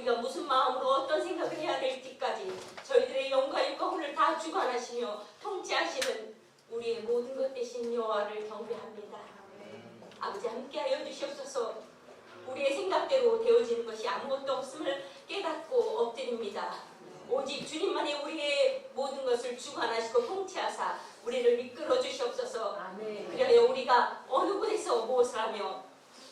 우리가 무슨 마음으로 어떤 생각을 해야 될지까지 저희들의 영과 육광을 다 주관하시며 통치하시는 우리의 모든 것 되신 여호와를 경배합니다. 아버지 함께하여 주시옵소서. 우리의 생각대로 되어지는 것이 아무것도 없음을 깨닫고 엎드립니다. 오직 주님만이 우리의 모든 것을 주관하시고 통치하사 우리를 이끌어 주시옵소서. 그리하여 우리가 어느 곳에서 무엇을 하며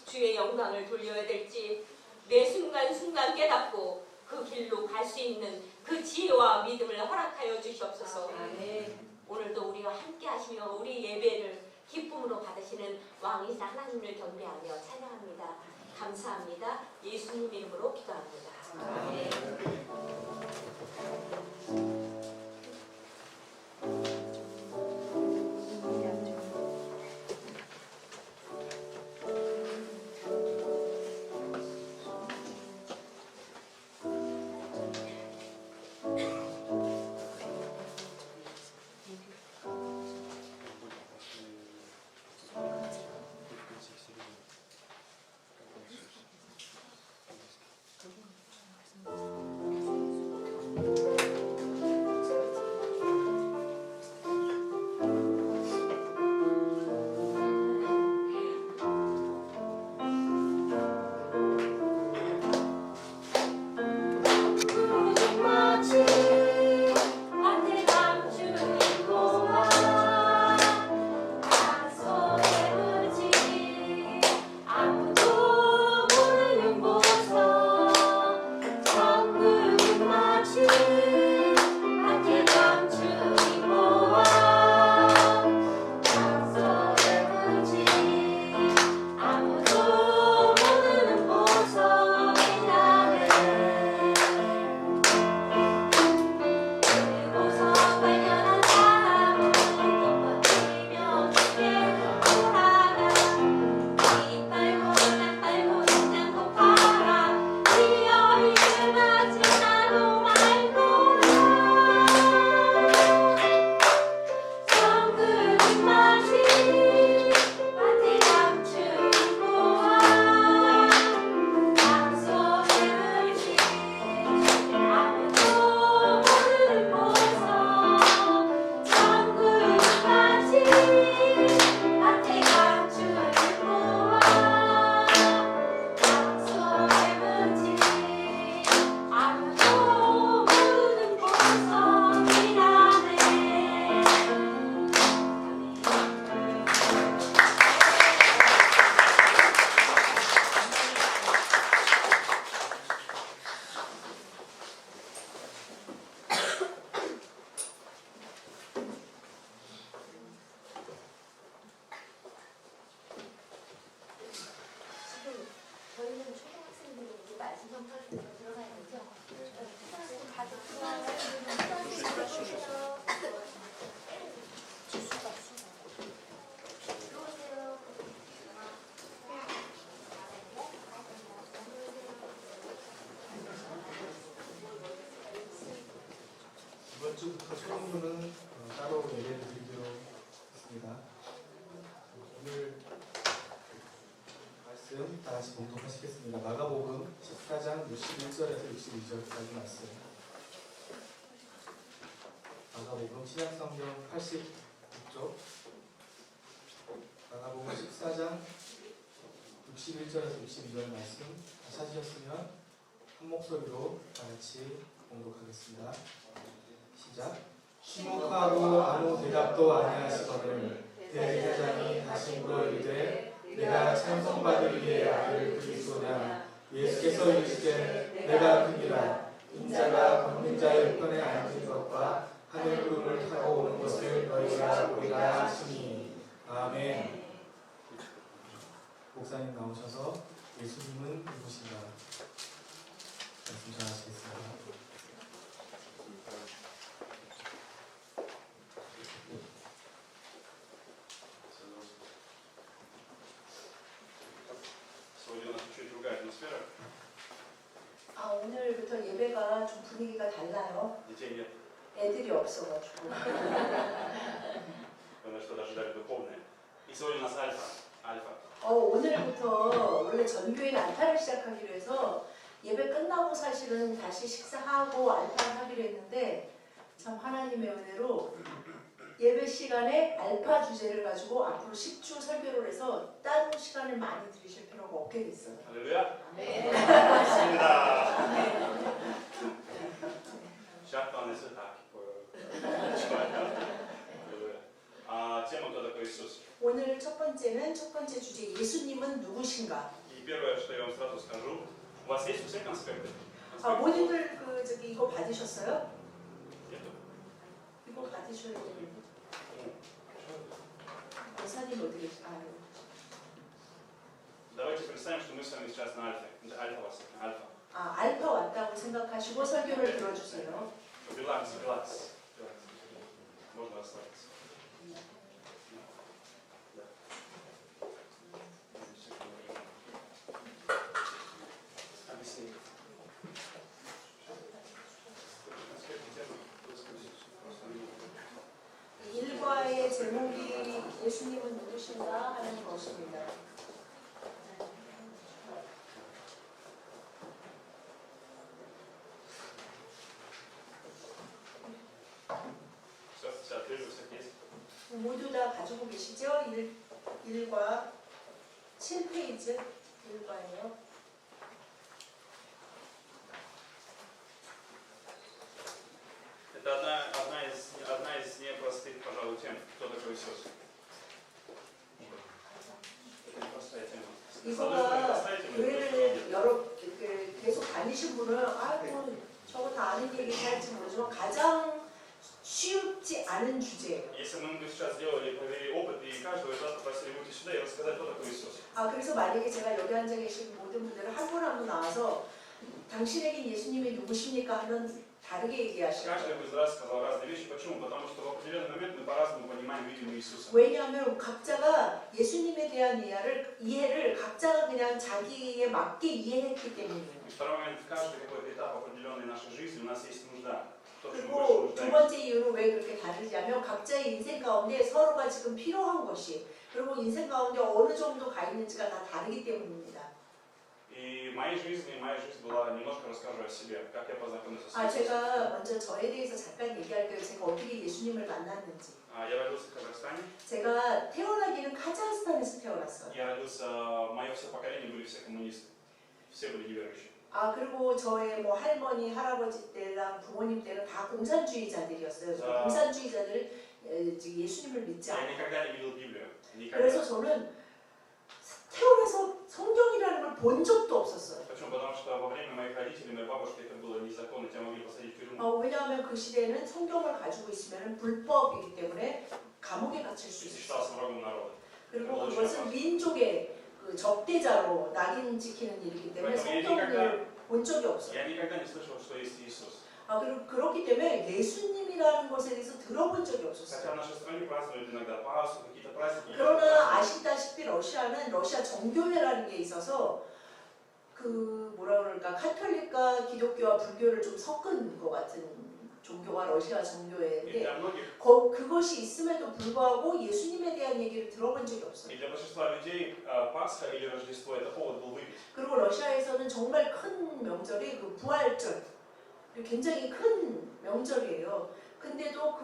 주의 영광을 돌려야 될지 매 순간순간 깨닫고 그 길로 갈 수 있는 그 지혜와 믿음을 허락하여 주시옵소서. 오늘도 우리와 함께 하시며 우리 예배를 기쁨으로 받으시는 왕이신 하나님을 경배하며 찬양합니다. 감사합니다. 예수님 이름으로 기도합니다. 아멘. 이번 주부터 소문은 따로 예배를 드리도록 했습니다. 오늘 말씀 다 같이 봉독하시겠습니다. 마가복음 14장 61절에서 62절까지 말씀. 마가복음 신약성경 86쪽 마가복음 14장 61절에서 62절 말씀 다 찾으셨으면 한 목소리로 다 같이 봉독하겠습니다. 시작. 쉬목하고 아무 대답도 아니하시거늘 대제사장이 다시 물어 이르되 내가 찬송받을 위해 아들을 부리소냐. 예수께서 이르시되 내가 그니라. 인자가 걷는 자의 우편에 앉은 것과 하늘 구름을 타고 오는 것을 너희가 보리라 하시니. 아멘. 목사님 나오셔서 예수님은 누구신가 말씀 전하시겠습니다. 오늘부터 예배가 좀 분위기가 달라요. 애들이 없어가지고. 오늘부터 원래 전교인 안타를 시작하기로 해서 예배 끝나고 사실은 다시 식사하고 알파를 하기로 했는데 참 하나님의 은혜로 예배 시간에 알파 주제를 가지고 앞으로 10주 설교를 해서 다른 시간을 많이 들으실 필요가 없게 됐어요. 할렐루야. 네. 맞습니다. 시작반에서 다 기뻐요. 좋아요. тема кто такой Иисус. 오늘 첫 번째는 첫 번째 주제 예수님은 누구신가? И первое, что я вам сразу скажу, у вас есть все конспекты? 아, 모두들 그 저기 이거 받으셨어요? Нету? 이거 받으셔야 되는데. 여사님 어떻게? 아, Давайте представим, что мы с вами сейчас на Альфе. Это Альфа вас, Альфа. 아, 알파 왔다고 생각하시고 설교를 들어주세요. Релакс, релакс. Можно расслабиться. Да. Объяснение. 일과의 제목이 예수님은 누구신가 하는 것입니다. Все, отрывы всех есть. 모두 다 가지고 계시죠? 1과 7페이지 1과예요. Это одна из непростых, пожалуй, тем, кто такой Иисус. Это непростая тема. 이거가 교회를 여러 계속 다니신 분은 아이고 저거 다 아는 얘기인지 할지 모르지만 가장 쉽지 않은 주제예요. Если мы бы сейчас сделали, провели опыт, и каждого из вас попросили выйти сюда и рассказать, кто такой Иисус. 아 그래서 만약에 제가 여기 앉아 계신 모든 분들을 한 분 한 분 나와서 당신에게 예수님이 누구십니까 하면 다르게 얘기하시죠. Каждый бы из вас сказал разные вещи. Почему? Потому что в определенный момент мы по-разному понимаем, видим Иисуса. 왜냐하면 각자가 예수님에 대한 이해를 각자가 그냥 자기에 맞게 이해했기 때문이에요. И второй момент, в каждый какой-то этап определенной нашей жизни у нас есть нужда. То, что мы больше 그리고 두 нуждаемся. 번째 이유는 왜 그렇게 다르냐면 각자의 인생 가운데 서로가 지금 필요한 것이 그리고 인생 가운데 어느 정도 가 있는지가 다 다르기 때문입니다. И в моей жизни, моя жизнь была, немножко расскажу о себе, как я познакомился с 아 Иисусом. 제가 먼저 저에 대해서 잠깐 얘기할게요. 제가 어떻게 예수님을 만났는지. Я родился в Казахстане. 제가 태어나기는 카자흐스탄에서 태어났어요. Я родился, мое все поколение были все коммунисты. Все были неверующие. 아 그리고 저의 뭐 할머니, 할아버지 때랑 부모님 때는 다 공산주의자들이었어요. 아. 공산주의자들 예수님을 믿지 Я 않아요. никогда не видел Библию. Никогда. 그래서 저는 태어나서 성경이라는 걸 본 적도 없었어요. Почему? Потому что во время моих родителей, моей бабушки, это было незаконно, тебя могли посадить в тюрьму. 왜냐하면 그 시대에는 성경을 가지고 있으면 불법이기 때문에 감옥에 갇힐 수 Ты 있었어요. считался врагом народа. 그리고 그것은 민족의 그 적대자로 낙인 찍히는 일이기 때문에 성경을 본 적이 없어요. Я никогда не слышал, что есть Иисус. 그리고 그렇기 때문에 예수님이라는 것에 대해서 들어본 적이 없었어요. Хотя в нашей стране празднуют иногда Пасху, какие-то праздники. 그러나 아시다시피 러시아는 러시아 정교회라는 게 있어서 그 뭐라 그럴까 카톨릭과 기독교와 불교를 좀 섞은 것 같은 종교가 러시아 И 정교회인데 для многих, 그것이 있음에도 불구하고 예수님에 대한 얘기를 들어본 적이 없어요. и для большинства людей Пасха или Рождество это повод был выпить. 그리고 러시아에서는 정말 큰 명절이 그 부활절 굉장히 큰 명절이에요. 근데도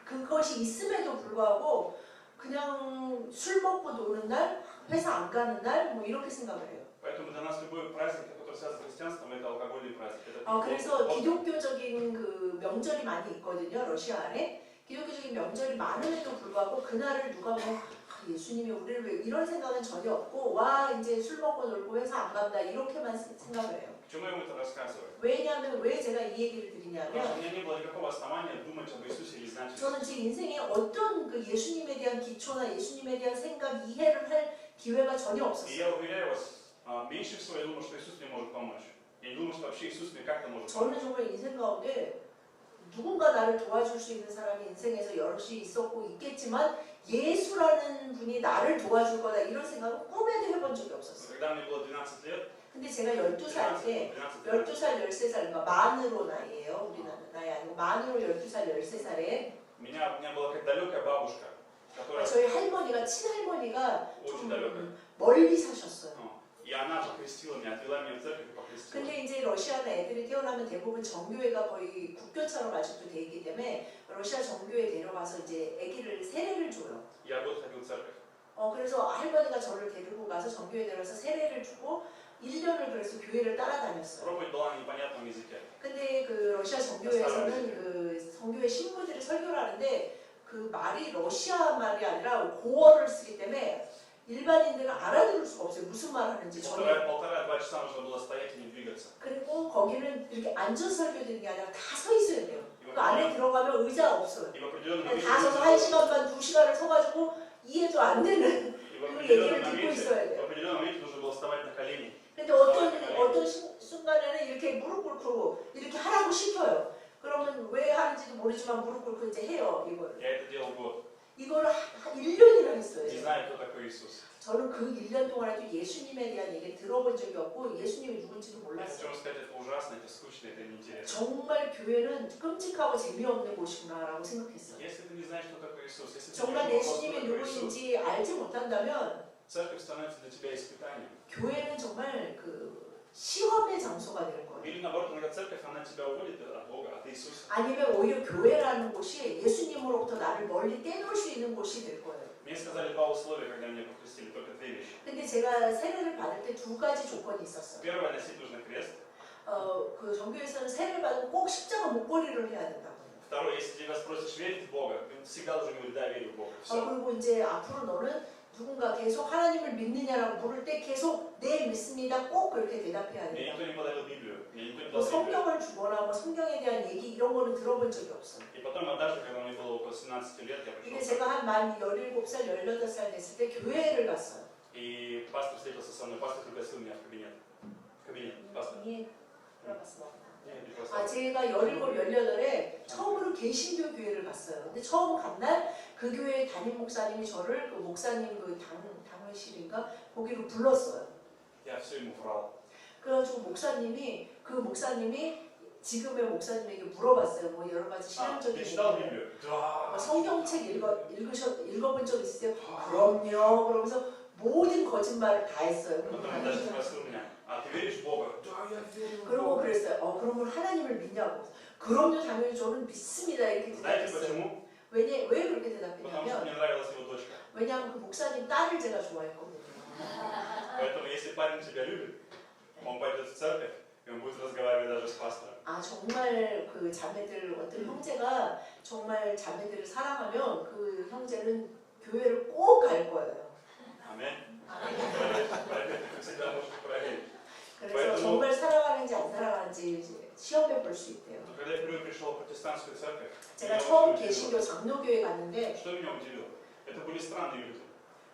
그것이 있음에도 불구하고 그냥 술 먹고 노는 날, 회사 안 가는 날 뭐 이렇게 생각을 해요. Поэтому для нас любой праздник, который связан с христианством, это алкогольный праздник. Это 그래서 기독교적인 그 명절이 많이 있거든요. 러시아 안에 기독교적인 명절이 많음에도 불구하고 그날을 누가 뭐 예수님이 우리를 왜 이런 생각은 전혀 없고 와 이제 술 먹고 놀고 회사 안 간다 이렇게만 생각을 해요. Почему я вам это рассказываю? 왜냐하면 왜 제가 이 얘기를 Потому что 드리냐면 у меня не было никакого основания думать об Иисусе или знать 저는 Иисуса. 제 인생에 어떤 그 예수님에 대한 기초나 예수님에 대한 생각, 이해를 할 기회가 전혀 И 없었어요. я уверяю вас, меньше всего я думал, что Иисус мне может помочь. Я не думал, что вообще Иисус мне как-то может 저는 помочь. 정말 인생 가운데 누군가 나를 도와줄 수 있는 사람이 인생에서 여럿이 있었고 있겠지만 예수라는 분이 나를 도와줄 거다 이런 생각은 꿈에도 해본 적이 Но 없었어요. когда мне было 12 лет, 근데 제가 12살 때 12 12살, 13살, 그러니까 만으로 나이예요. 우리 나이 아니고 만으로 12살, 13살에 у меня была как далекая бабушка, которая 저희 할머니가, 친할머니가 очень 좀 далекая. 멀리 사셨어요. И она покрестила меня, отвела меня в церковь и покрестила. 근데 이제 러시아는 애들이 태어나면 대부분 정교회가 거의 국교처럼 아직도 돼 있기 때문에 러시아 정교회 데려가서 이제 아기를 세례를 줘요. Я год ходил в церковь. 그래서 할머니가 저를 데리고 가서 정교회 데려가서 세례를 주고 1년을 그래서 교회를 따라다녔어요. Проповедь была на непонятном языке. 근데 그 러시아 정교회에서는 그 정교회 신부들이 설교를 하는데 그 말이 러시아 말이 아니라 고어를 쓰기 때문에 일반인들은 알아들을 수가 없어요. 무슨 말 하는지 전혀. Полтора-два часа нужно было стоять и не двигаться. 그리고 거기는 이렇게 앉아서 설교드리는 게 아니라 다 서 있어야 돼요. И в 그 안에 들어가면 의자가 없어요. определенном 다 서서 1시간 반, 2시간을 서가지고 이해도 안 되는 И 그 얘기를 듣고 있어야 в 돼요. определенном моменте нужно было вставать на колени. 근데 어떤 순간에는 이렇게 무릎 꿇고 이렇게 하라고 시켜요. 그러면 왜 하는지도 모르지만 무릎 꿇고 이제 해요, 이걸. Я это делал год. 이걸 한 1년이나 했어요. Не знаю, кто такой Иисус. 저는 그 1년 동안에도 예수님에 대한 얘기를 들어본 적이 없고 예수님이 누군지도 Я 몰랐어요. хочу сказать, это ужасно, это скучно, это неинтересно. 정말 교회는 끔찍하고 재미없는 곳이구나라고 생각했어요. Если ты не знаешь, кто такой Иисус, если ты 정말 не знаешь, кто 예수님이 такой Иисус, 누구인지 알지 못한다면 церковь становится для тебя испытанием. 교회는 정말 그 시험의 장소가 될 거예요. Или наоборот, иногда церковь, она тебя уводит от Бога, от Иисуса. 아니면 오히려 교회라는 곳이 예수님으로부터 나를 멀리 떼놓을 수 있는 곳이 될 거예요. Мне сказали два условия, когда меня покрестили, только две вещи. 근데 제가 세례를 받을 때 두 가지 조건이 있었어요. Первое, носить нужно крест. 그 정교에서는 세례를 받으면 꼭 십자가 목걸이를 해야 된다고요. Второе, если тебя спросишь, верить в Бога, ты всегда должен говорить, да, верю в Бога. Все. 그리고 이제 앞으로 너는 누군가 계속 하나님을 믿느냐라고 물을 때 계속 네 믿습니다 꼭 그렇게 대답해야 Мне 돼요. никто не подарил Библию, мне никто не 뭐 дал Библию. 성경을 주거나 뭐 성경에 대한 얘기 이런 거는 들어본 적이 없어요. И потом однажды, когда мне было около 17 лет, я 근데 пришел, 제가 한 만 17살, 18살 됐을 때 교회를 갔어요. и пастор встретился со мной, пастор пригласил меня в кабинет. В кабинет, пастор. 예, 들어갔어. Нет, не просто. 제가 17, 18에 처음으로 개신교 교회를 갔어요. 근데 처음 간 날 그 교회 담임 목사님이 저를 그 목사님 그 당회실인가 거기로 불렀어요. Я все ему врал. 그래가지고 그 목사님이 지금의 목사님에게 물어봤어요. 뭐 여러 가지 А, 신앙적인 ты читал 얘기를. Библию? Да. 성경책 읽어본 적 있으세요? 그럼요. 그러면서 모든 거짓말을 다 했어요. Потом он даже спросил меня, а ты веришь в Бога? Да, я верю в 그러고 Бога. 그랬어요. 그러면 하나님을 믿냐고. 그럼요, 당연히 저는 믿습니다. 이렇게 Знаете 대답했어요. почему? 왜 그렇게 Потому что 대답했냐면 мне нравилась его дочка. 왜냐하면 그 목사님 딸을 제가 좋아했거든요. Поэтому если парень тебя любит, он пойдет в церковь, и он будет разговаривать даже с пастором. 정말 그 자매들 어떤 형제가 정말 자매들을 사랑하면 그 형제는 교회를 꼭 갈 거예요. Аминь. Проверь, ты всегда можешь проверить. 그래서 정말 사랑하는지 안 사랑하는지 이제 시험해 볼 수 있대요. Но когда я впервые пришел в протестантскую церковь, 제가 меня 처음 очень удивило. 개신교 장로교회 갔는데 Что меня удивило? Это были странные люди,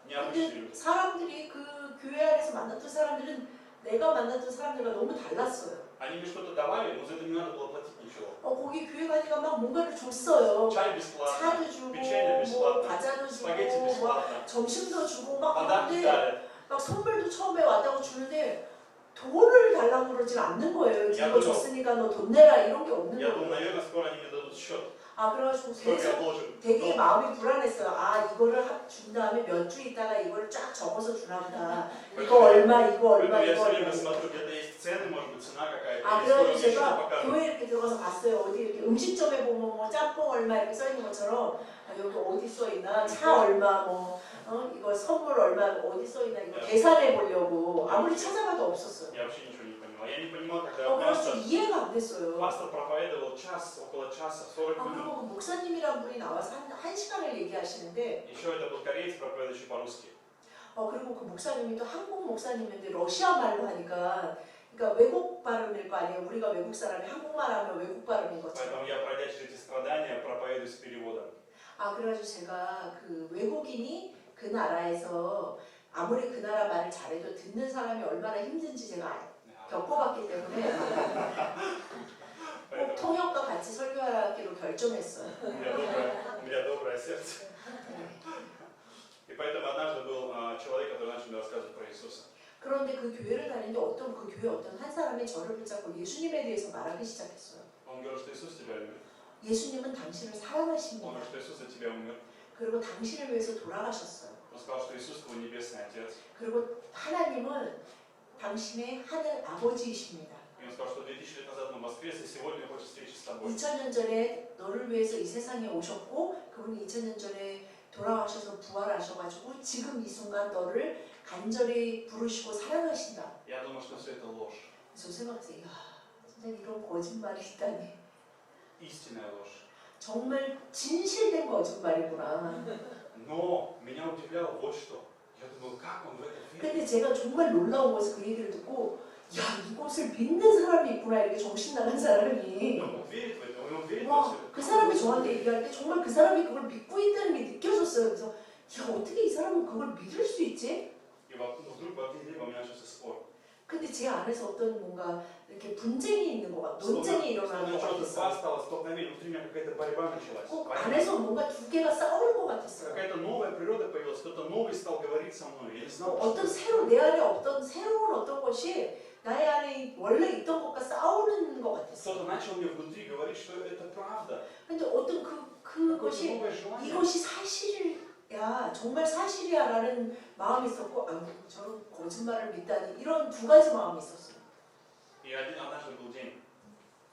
необычные 근데 люди. 사람들이 그 교회 안에서 만났던 사람들은 내가 만났던 사람들과 너무 달랐어요. Они мне что-то давали, но за это не надо было платить ничего. 거기 교회 가니까 막 뭔가를 줬어요. Чай бесплатно, 차도 주고 печенье 뭐 бесплатно, 과자도 주고 спагетти 뭐 бесплатно, 점심도 주고 막 подарки 그런데 дали. 막 선물도 처음에 왔다고 주는데 돈을 달라고 그러진 않는 거예요. 이거 줬으니까 너 돈 내라 이런 게 없는 Я думал, 거예요. наверное, скоро они мне дадут счет. 그래가지고 Сколько я 계속 должен. 되게 마음이 불안했어요. 이거를 준 다음에 몇 주 있다가 이걸 쫙 적어서 주나 보다. 이거 얼마, 이거 얼마, Поэтому я 이거 все 얼마. время смотрю, где-то есть цены, может быть, цена какая-то. или скоро 그래가지고 мне что-то 제가 покажут. 교회 이렇게 들어가서 봤어요. 어디 이렇게 음식점에 보면 뭐 짬뽕 얼마 이렇게 써 있는 것처럼 여기 어디 써 있나, 차 얼마, 이거 선물 얼마 어디 써 있나 이거 계산해 보려고 아무리 찾아봐도 없었어요. Я вообще ничего не понимал. Я не понимал, когда 그래서 이해가 안 됐어요. пастор проповедовал час, около часа, 40 минут. 그리고 그 목사님이란 분이 나와서 한 시간을 얘기하시는데 Еще это был кореец, проповедующий по-русски. 그리고 그 목사님이 또 한국 목사님인데 러시아 말로 하니까 그러니까 외국 발음일 거 아니에요. 우리가 외국 사람이 한국말 하면 외국 발음인 것처럼. Поэтому я, пройдя через эти страдания, проповедую с переводом. 그래가지고 제가 그 외국인이 그 나라에서 아무리 그 나라 말을 잘해도 듣는 사람이 얼마나 힘든지 제가 겪어봤기 때문에 꼭 통역과 같이 설교하기로 결정했어요. У меня доброе сердце. И поэтому однажды был человек, который начал мне рассказывать про Иисуса. 그런데 그 교회를 다니는데 그 교회 어떤 한 사람이 저를 붙잡고 예수님에 대해서 말하기 시작했어요. Он говорил, что Иисус тебя любит. 예수님은 당신을 Он 사랑하십니다. говорит, что Иисус за тебя умер. 그리고 당신을 위해서 돌아가셨어요. Он сказал, что Иисус твой небесный Отец. 그리고 하나님은 당신의 하늘 아버지이십니다. И он сказал, что 2000 лет назад он воскрес, и сегодня хочет встречи с тобой. 2000년 전에 너를 위해서 이 세상에 오셨고 그분이 2000년 전에 돌아가셔서 부활하셔가지고 지금 이 순간 너를 간절히 부르시고 사랑하신다. Я думаю, что все это ложь. 그래서 생각했어요. 이야, 진짜 이런 거짓말이 있다니. Истинная ложь. 정말 진실된 거짓말이구나. Но меня удивляло вот что. Я думаю, как он в это верит? 근데 제가 정말 놀라운 것은 그 얘기를 듣고 야, 이것을 믿는 사람이 있구나. 이렇게 정신 나간 사람이. Он верит в это, он верит во 와, все 그 это. 사람이 저한테 얘기할 때 정말 그 사람이 그걸 믿고 있다는 게 느껴졌어요. 그래서 야, 어떻게 이 사람은 그걸 믿을 수 있지? И вдруг в один день у меня начался спор. 근데 제 안에서 어떤 뭔가 이렇게 분쟁이 있는 것 같아. 논쟁이 일어나는 것 что-то 같았어요. стало столкновение, внутри меня какая-то борьба началась. 꼭 Война. 안에서 뭔가 두 개가 싸우는 것 같았어요. Какая-то новая природа появилась, кто-то новый стал говорить со мной. Я не знал, 어떤 새로 내 안에 없던 새로운 어떤 것이 나의 안에 원래 있던 것과 싸우는 것 같았어요. кто-то начал мне внутри говорить, что это правда. 근데 어떤 Какое-то 그것이 новое желание. 이것이 사실이야, 정말 사실이야라는 마음이 있었고, 아, 저런 거짓말을 믿다니 이런 두 가지 마음이 있었어요. И однажды был день,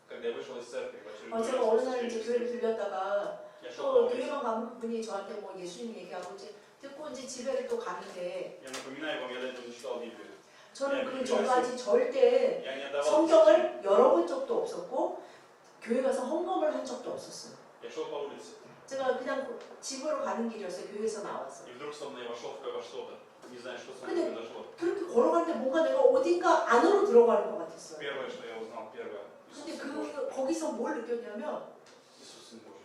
когда я вышел из церкви. в очередной 제가 раз 어느 после 날 이제 встречи с 교회를 ним. 들렸다가 Я шел 또 по улице. 교회만 가면 그분이 저한테 뭐 예수님 얘기하고 이제 듣고 이제 집에를 또 가는데 Я напоминаю вам, я до этого не читал Библию. 저는 그 전까지 절대 Я не отдавал десятину. 성경을 열어본 적도 없었고 교회 가서 헌금을 한 적도 없었어요. Я шел по улице, 제가 그냥 집으로 가는 길이었어요. 교회에서 나와서. и вдруг словно я вошел во что-то. Не знаю, что со 근데- мной произошло. 그렇게 걸어가는데 뭔가 내가 어딘가 안으로 들어가는 것 같았어요. Первое, что я узнал, первое. 근데 Иисус Сын Божий. 거기서 뭘 느꼈냐면 Иисус Сын Божий.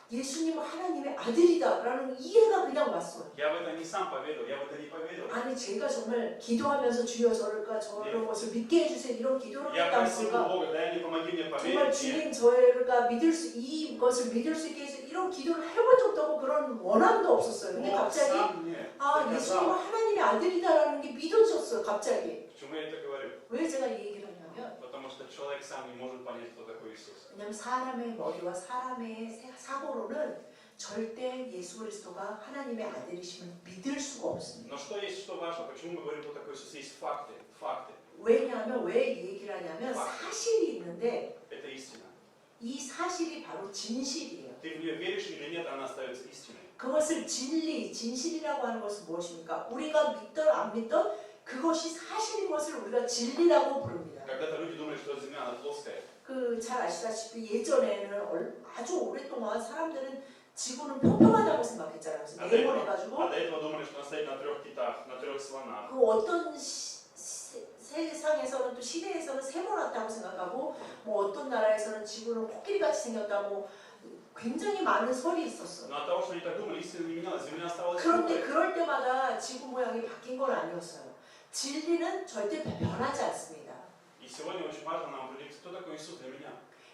예수님은 하나님의 아들이다라는 이해가 그냥 왔어요. Я в это не сам поверил, я в это не поверил. 아니 제가 정말 기도하면서 주여 저런 것을 믿게 해주세요 이런 기도를 Я 했다 просил 보니까 Бога, дай мне, помоги мне 정말 поверить. 주님 저희가 믿을 수 이것을 믿을 수 있게 해서 이런 기도를 해본 적도 없고 그런 원함도 없었어요. 근데 Бог 갑자기 сам мне 아 예수님은 доказал. 하나님의 아들이다라는 게 믿어졌어요. 갑자기. Почему я это говорю? 왜 제가 이 얘기를 하냐면 Потому что человек сам не может понять, кто такой Иисус. 왜냐하면 사람의 머리와 사람의 사고로는 절대 예수 그리스도가 하나님의 아들이심을 믿을 수가 없습니다. Но что есть, что важно, почему мы говорим, кто такой Иисус? Есть факты, факты. 왜냐하면 왜 이 얘기를 하냐면 사실이 있는데 Это истина. 이 사실이 바로 진실이에요. Ты в нее веришь или нет, она остается истиной. 그것을 진리, 진실이라고 하는 것은 무엇입니까? 우리가 믿던 안 믿던 그것이 사실인 것을 우리가 진리라고 부릅니다. Когда-то люди думали, что Земля она плоская. 그 잘 아시다시피 예전에는 아주 오랫동안 사람들은 지구는 평평하다고 생각했잖아요. 그래서 아, 네모내가지고 А до этого думали, что она стоит на 3 китах, на 3 слонах. 그 어떤 세상에서는 또 시대에서는 세모났다고 생각하고 뭐 어떤 나라에서는 지구는 코끼리같이 생겼다 뭐 굉장히 많은 설이 있었어. Но от того, что они так думали, истина не менялась. Земля оставалась 그런데 круглой. 그럴 때마다 지구 모양이 바뀐 건 아니었어요. 진리는 절대 변하지 않습니다. И сегодня очень важно нам определить, кто такой Иисус для меня.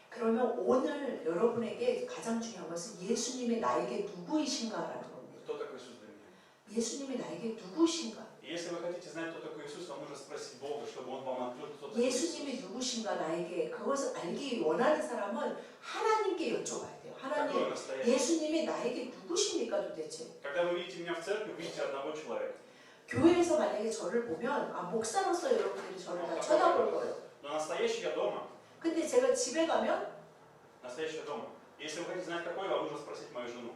그러면 오늘 여러분에게 가장 중요한 것은 예수님이 나에게 누구이신가라는 겁니다. Кто такой Иисус для меня? 예수님이 나에게 누구신가? И если вы хотите знать, кто такой Иисус, вам нужно спросить Бога, чтобы Он вам открыл, кто такой Иисус. 예수님이 누구신가 나에게 그것을 알기 원하는 사람은 하나님께 여쭤봐야 돼요. Какой 하나님, Он настоящий? 예수님이 나에게 누구십니까 도대체? Когда вы видите меня в церкви, вы видите одного человека. 교회에서 만약에 저를 보면 목사로서 여러분들이 저를 다 쳐다볼 거예요. Но настоящий я дома. 근데 제가 집에 가면 Настоящий я дома. Если вы хотите знать, какой, вам нужно спросить мою жену.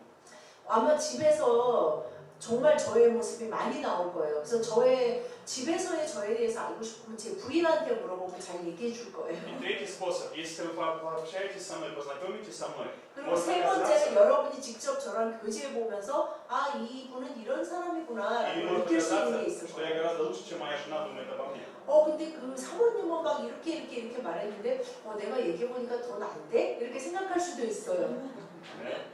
아마 집에서 정말 저의 모습이 많이 나올 거예요. 그래서 저의 집에서의 저에 대해서 알고 싶으면 제 부인한테 물어보면 잘 얘기해 줄 거예요. И третий способ. Если вы пообщаетесь со мной, познакомитесь со мной, 그리고 можно 세 번째는 оказаться, 여러분이 직접 저랑 교제해 보면서 아 이분은 이런 사람이구나 или может 느낄 수 있는 게 оказаться, 있을 что я 거예요. гораздо лучше, чем моя жена думает обо мне. 근데 그 사모님은 막 이렇게 말했는데 내가 얘기해 보니까 더 난데 이렇게 생각할 수도 있어요. 네?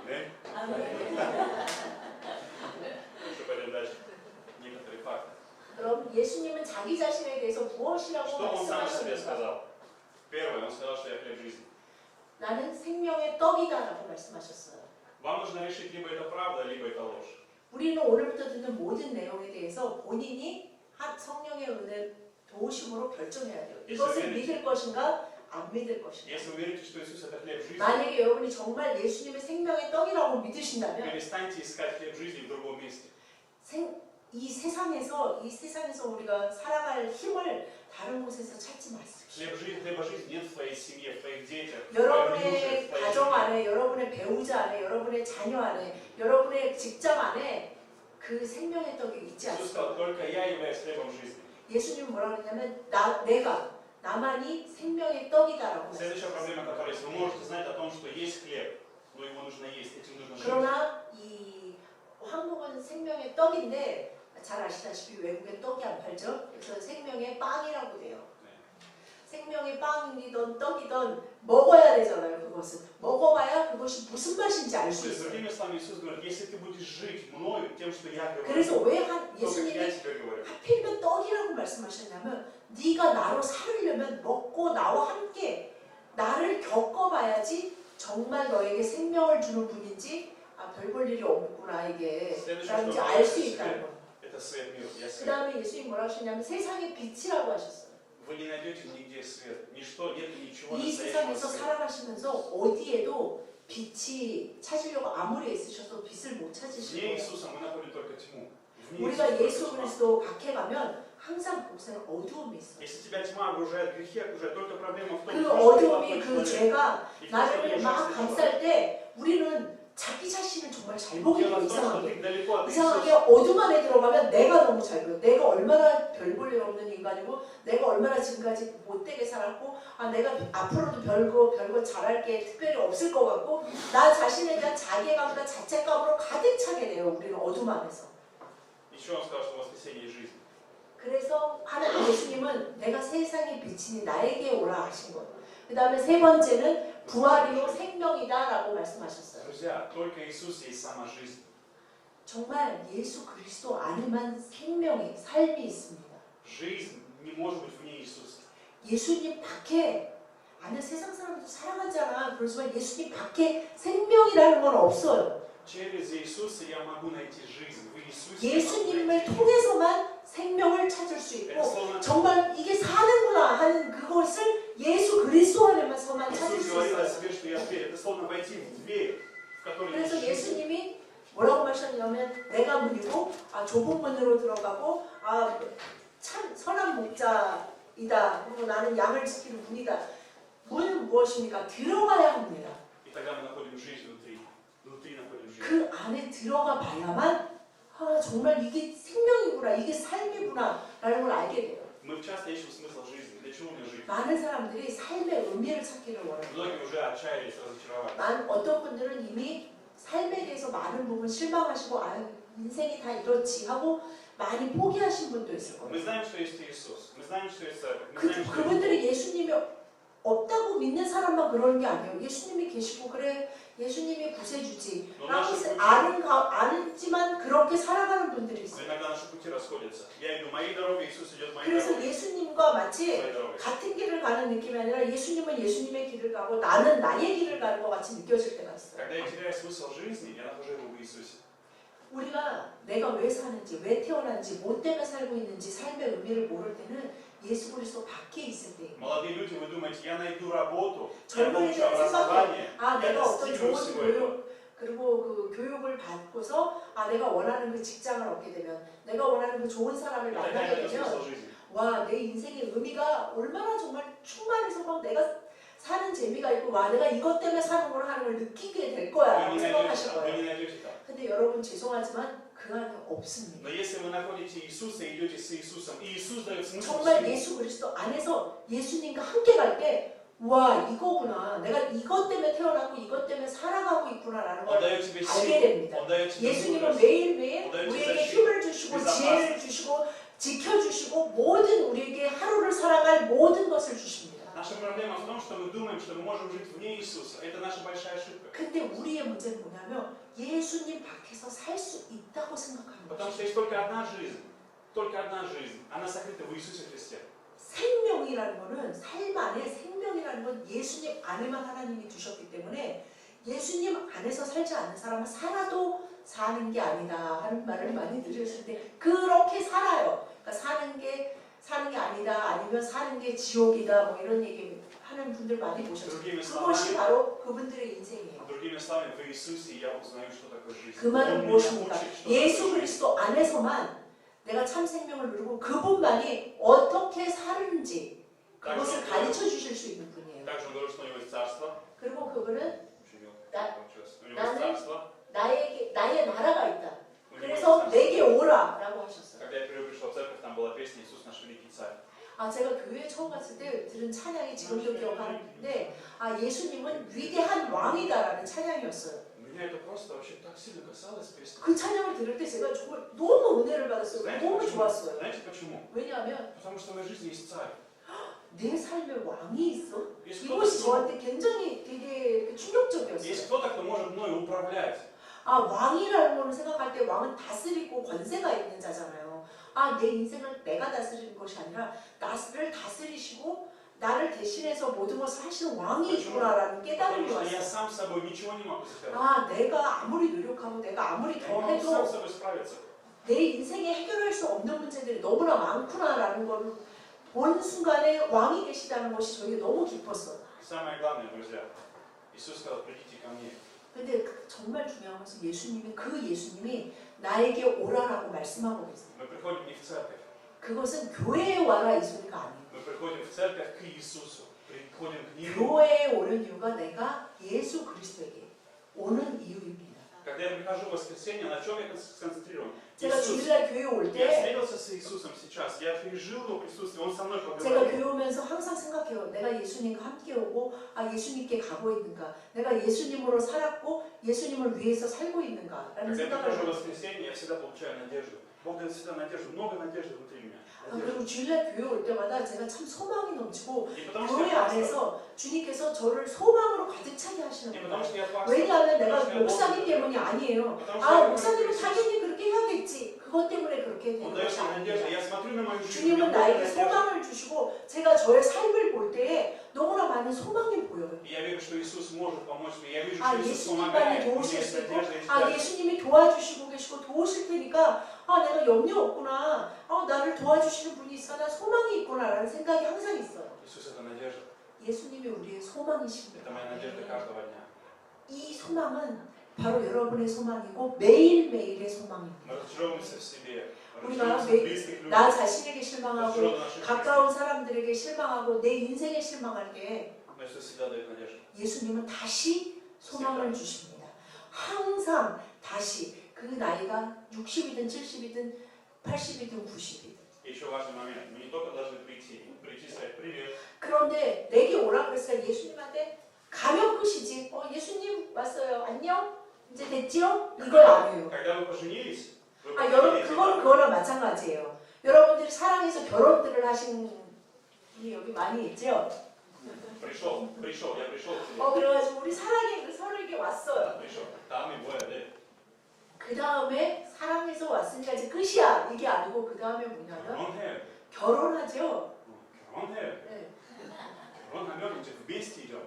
네? Что пойдем дальше? Некоторые факты. 그럼 예수님은 자기 자신에 대해서 무엇이라고 Что Он сам о себе 말씀하십니까? сказал? Первое, Он сказал, что я хлеб жизни. 나는 생명의 떡이다라고 말씀하셨어요. Вам нужно решить, либо это правда, либо это ложь. 우리는 오늘부터 듣는 모든 내용에 대해서 본인이 성령의 은혜 도우심으로 결정해야 돼요. 이것을 믿을 것인가 안 믿을 것인가. Если вы верите, что Иисус это хлеб жизни, 만약에 여러분이 정말 예수님의 생명의 떡이라고 믿으신다면 перестаньте искать хлеб жизни в другом месте. 이 세상에서 우리가 살아갈 힘을 다른 곳에서 찾지 마십시오. Хлеба жизни нет в твоей семье, в твоих детях, в твоем муже, 여러분의 в твоей 가정 жене. 안에, 여러분의 배우자 안에, 여러분의 자녀 안에, 여러분의 직장 안에 그 생명의 떡이 있지 Иисус 않습니까? сказал, только я являюсь хлебом жизни. 예수님은 뭐라고 그러냐면 나만이 생명의 떡이다라고 했어요. Следующая проблема, которая есть, вы можете знать о том, что есть хлеб, но его нужно есть, этим нужно жить. 그러나 이 한국은 생명의 떡인데 잘 아시다시피 외국엔 떡이 안 팔죠. 그래서 생명의 빵이라고 돼요. 생명의 빵이든 떡이든 먹어야 되잖아요. 그것은 먹어봐야 그것이 무슨 맛인지 알 То 수 есть, 있어요. другими словами, Иисус говорит, если ты будешь жить мною, тем, что я говорю, 그래서 왜 то, как 예수님이 я тебе говорю. 하필이면 떡이라고 말씀하셨냐면 네가 나로 살으려면 먹고 나와 함께 나를 겪어봐야지 정말 너에게 생명을 주는 분인지 별 볼 일이 없구나 이게 라는지 알 수 있다는 거. Это свет мира, я 그 свет. 다음에 예수님 뭐라고 하셨냐면 세상의 빛이라고 하셨어요. Вы не найдете нигде свет. Ничто, нет ничего 이 настоящего 세상에서 света. 살아가시면서 어디에도 빛이 찾으려고 아무리 애쓰셔도 빛을 못 Вне 찾으실 거예요. Иисуса мы находим только тьму. Вне 우리가 Иисуса 예수 только тьма. 그리스도 밖에 가면 항상 거기서는 어두움이 있어요. Если тебя тьма окружает, грехи окружают, только проблема в том, 그 что ты 어두움이 плохой 그 человек. 죄가 И ты 나를 막 ужасный человек. 감쌀 때 우리는 자기 자신을 정말 잘 보게 Дело 돼요. в том, что 이상하게. ты далеко от 이상하게 Иисуса. 어둠 안에 들어가면 내가 너무 잘 보여. 내가 얼마나 별 볼 일 없는 인간이고 내가 얼마나 지금까지 못되게 살았고 내가 앞으로도 별거 잘할 게 특별히 없을 것 같고 나 자신에 대한 자괴감과 자책감으로 가득 차게 돼요. 우리는 어둠 안에서. Еще он сказал, что воскресение жизни. 그래서 하나님 예수님은 내가 세상의 빛이니 나에게 오라 하신 거예요. 그 다음에 세 번째는 부활이요 생명이다라고 말씀하셨어요. Друзья, только Иисус есть сама жизнь. 정말 예수 그리스도 안에만 생명의 삶이 있습니다. Жизнь не может быть вне Иисуса. 예수님 밖에 안에 세상 사람도 살아가잖아. 그렇지만 예수님 밖에 생명이라는 건 없어요. Через Иисуса я могу найти жизнь. В Иисусе я могу 예수님을 найти жизнь. 통해서만 생명을 찾을 수 Это 있고 словно 정말 이게 사는구나 하는 그것을 예수 그리스도 안에서만 찾을 Иисус 수 говорил о 있어요. себе, что я дверь. Это словно войти в дверь, в которой 그래서 есть жизнь. 예수님이 뭐라고 하셨냐면 내가 문이고 좁은 문으로 들어가고 참 선한 목자이다. 그리고 나는 양을 지키는 문이다. 문은 무엇입니까? 들어가야 합니다. И тогда мы находим жизнь внутри. Внутри находим жизнь. 그 안에 들어가 봐야만 정말 이게 생명이구나, 이게 삶이구나 라는 걸 알게 돼요. Мы часто ищем смысл жизни. Для чего мне жить? 많은 사람들이 삶의 의미를 찾기를 원해요. Многие уже отчаялись, разочаровались. 어떤 분들은 이미 삶에 대해서 많은 부분 실망하시고 인생이 다 이렇지 하고 많이 포기하신 분도 있을 거예요. Мы знаем, что есть Иисус. Мы знаем, что есть церковь. Мы знаем, что есть 그분들이 예수님이 없다고 믿는 사람만 그러는 게 아니에요. 예수님이 계시고 그래 예수님이 구세주지 라고 아는지만 그렇게 살아가는 분들이 Но 있어요. иногда наши пути расходятся. Я иду моей дорогой, Иисус идет моей 그래서 дорогой. 예수님과 마치 своей дорогой. 같은 길을 가는 느낌이 아니라 예수님은 예수님의 길을 가고 나는 나의 길을 가는 것 같이 느껴질 때가 있어요. Когда я теряю смысл жизни, я нахожу его в Иисусе. 우리가 내가 왜 사는지, 왜 태어난지, 뭐 때문에 살고 있는지 삶의 의미를 모를 때는 예수 그리스도 밖에 있을 때 Молодые люди, вы думаете, я найду работу, я 젊은이들 получу образование, я 내가 어떤 достигну 좋은 всего этого. 교육 그리고 그 교육을 받고서 내가 원하는 그 직장을 얻게 되면 내가 원하는 그 좋은 사람을 Это 만나게 реально 되면 смысл жизни. 와, 내 인생의 의미가 얼마나 정말 충만해서 막 내가 사는 재미가 있고 와, 내가 이것 때문에 사는구나 하는 걸 느끼게 될 거야 Вы не 생각하실 найдете там, вы 거예요. не найдете там. 근데 여러분 죄송하지만 그 안에 없습니다. Но если вы находите Иисуса и идете с Иисусом, и Иисус дает смысл 정말 всему, 예수 그리스도 안에서 예수님과 함께 갈 때 와, 이거구나. 내가 이것 때문에 태어났고 이것 때문에 살아가고 있구나라는 Он 걸 дает тебе 알게 силу, 됩니다. Он дает тебе 예수님은 мудрость. 매일매일 어떤 우리에게 자식, 힘을 주시고 의사 지혜를 주시고 지켜주시고 모든 우리에게 하루를 살아갈 모든 것을 주십니다. Наша проблема в том, что мы думаем, что мы можем жить вне Иисуса. Это наша большая ошибка. 근데 우리의 문제는 뭐냐면 예수님 밖에서 살 수 있다고 생각하는 Потому 거죠. что есть только одна жизнь. Только одна жизнь. Она сокрыта в Иисусе Христе. 생명이라는 거는 삶 안에 생명이라는 건 예수님 안에만 하나님이 두셨기 때문에 예수님 안에서 살지 않는 사람은 살아도 사는 게 아니다 하는 말을 많이 들으시는데 그렇게 살아요. 그러니까 사는 게 아니다 아니면 사는 게 지옥이다 뭐 이런 얘기 하는 분들 많이 보셨어요. Другими 그것이 словами, 바로 그분들의 인생이에요. другими словами, в Иисусе я узнаю, что такое жизнь. 그 말은 Он меня 무엇입니까? учит, что 예수 такое жизнь. 그리스도 안에서만 내가 참 생명을 누리고 그분만이 어떻게 사는지 그것을 가르쳐 주실 수 있는 분이에요. Также он говорил, что у него есть царство. 그리고 그분은 Учил, Да. получилось. У него 나는- есть царство. 나의 나라가 있다. У него есть 그래서 царство. 내게 오라라고 하셨어요. Когда я впервые пришел в церковь, там была песня «Иисус наш великий царь». 아 제가 교회에 처음 갔을 때 들은 찬양이 지금도 기억하는데 아 예수님은 위대한 왕이다라는 찬양이었어요. Меня это просто вообще так сильно касалось песни. 그 찬양을 들을 때 제가 정말 너무 은혜를 받았어요. Знаете 너무 почему? 좋았어요. Знаете почему? 왜냐하면 Потому что в моей жизни есть царь. 내 삶에 왕이 있어? Есть 이것이 кто-то, 저한테 굉장히 되게 есть 충격적이었어요. кто-то, кто может мною управлять. 아 왕이라는 거는 생각할 때 왕은 다스리고 권세가 있는 자잖아요. 아 내 인생을 내가 다스리는 것이 아니라 나를 다스리시고 나를 대신해서 모든 것을 하시는 왕이 있구나라는 깨달음이 Потому что я 왔어요. сам с собой ничего не могу сделать. 아 내가 아무리 노력하고 내가 아무리 Я 더 не могу сам 해도 с собой справиться. 내 인생에 해결할 수 없는 문제들이 너무나 많구나라는 걸 본 순간에 왕이 계시다는 것이 저에게 너무 기뻤어요. Самое главное, друзья, Иисус сказал, придите ко мне. 근데 정말 중요한 것은 예수님이 나에게 오라라고 말씀하고 계세요. Мы приходим не в церковь, 그것은 교회에 와라 이 소리가 아니에요. мы приходим в церковь к Иисусу, приходим к Нему. 교회에 오는 이유가 내가 예수 그리스도에게 오는 이유입니다. Когда я прихожу в воскресенье, на чем я сконцентрирован? 제가 Иисус. 주일날 교회 올 Я 때 встретился с Иисусом сейчас, я пережил Его присутствие, Он со мной 제가 поговорил. 교회 오면서 항상 생각해요. 내가 예수님과 함께 오고 아 예수님께 가고 있는가? 내가 예수님으로 살았고 예수님을 위해서 살고 있는가라는 Когда я 생각을 прихожу в 해요. воскресенье, я всегда получаю надежду. Бог дает всегда надежду, много надежды внутри меня. 아, Надежда. 그리고 주일날 교회 올 때마다 제가 참 소망이 넘치고 И потому что 교회 я пастор, 안에서 주님께서 저를 소망으로 가득 차게 하시는 и 거예요. потому что я пастор, 왜냐하면 내가 потому что я 목사기 Бог, 때문이 아니에요. потому что 아 я 목사님은 Иисус. 당연히 그렇게 해야겠지. 그것 때문에 그렇게 되는 Он дает 것이 мне надежду. 아니에요. Я смотрю на мою жизнь, у 주님은 меня много 나에게 надежды. 소망을 주시고 제가 저의 삶을 볼 때에 너무나 많은 소망이 보여요. И я верю, что Иисус может помочь мне. Я вижу, 아 что Иисус 예수님만이 помогает. У меня 도우실 есть 수 있고 надежда, есть 아 радость. 예수님이 도와주시고 계시고 도우실 테니까 아 내가 염려 없구나. 아 나를 도와주시는 분이 있어. 나 소망이 있구나라는 생각이 항상 있어요. Иисус это надежда. 예수님이 우리의 소망이십니다. Это моя надежда каждого дня. 이 소망은 바로 여러분의 소망이고 매일매일의 소망입니다. Мы разочаровываемся в себе. Мы 우리가 разочаровываемся в близких людях. 나 자신에게 실망하고 разочаровываемся в наших 가까운 близких. 사람들에게 실망하고 내 인생에 실망할 때 Но Иисус всегда дает надежду. 예수님은 다시 소망을 주십니다. 항상 다시 그 나이가 60이든 70이든 80이든 90이든 И еще важный момент. Мы не только должны прийти и сказать привет. 그런데 내게 오라 그랬으니까 예수님한테 가면 끝이지. 예수님 왔어요. 안녕? 이제 됐지요? 이걸 안 해요. Когда вы поженились, вы 아 여러분 поговорите, 그거는 그거랑 마찬가지예요. 여러분들이 사랑해서 결혼들을 하신 분이 여기 많이 있죠? пришел, я пришел к тебе. 그래가지고 우리 사랑해 서로에게 왔어요. Пришел. Там и 뭐야 돼? 그 다음에 사랑해서 왔으니까 이제 끝이야. 이게 아니고 그 다음에 뭐냐면 결혼해. 결혼하죠. 결혼해. 네. 결혼하면 이제 вместе идем.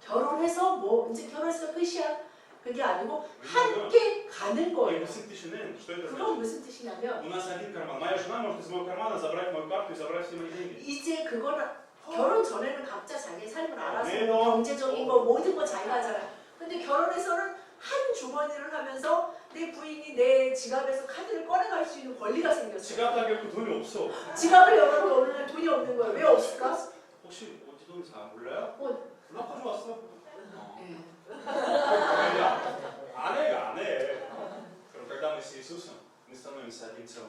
결혼해서 뭐 이제 결혼해서 끝이야. 그게 아니고 왜냐면 함께 가는 이 거예요. 무슨 뜻이는 что это 그건 значит? 무슨 뜻이냐면 У нас один карман. Моя жена может из моего кармана забрать мою карту и забрать все мои деньги. 이제 그거는 결혼 전에는 각자 자기 삶을 알아서 네, 뭐 경제적인 거 모든 거 자기가 하잖아요. 근데 결혼해서는 한 주머니를 하면서 내 부인이 내 지갑에서 카드를 꺼내갈 수 있는 권리가 생겼어요. 지갑 가격도 돈이 없어. 지갑을 열어도 어느 날 돈이 없는 거예요. 왜 없을까? 혹시 어디 돈인지 몰라요? 뭐, 나 가져왔어. 예. 안 해. 그럼 когда мы с Иисусом, мы становимся одним целым.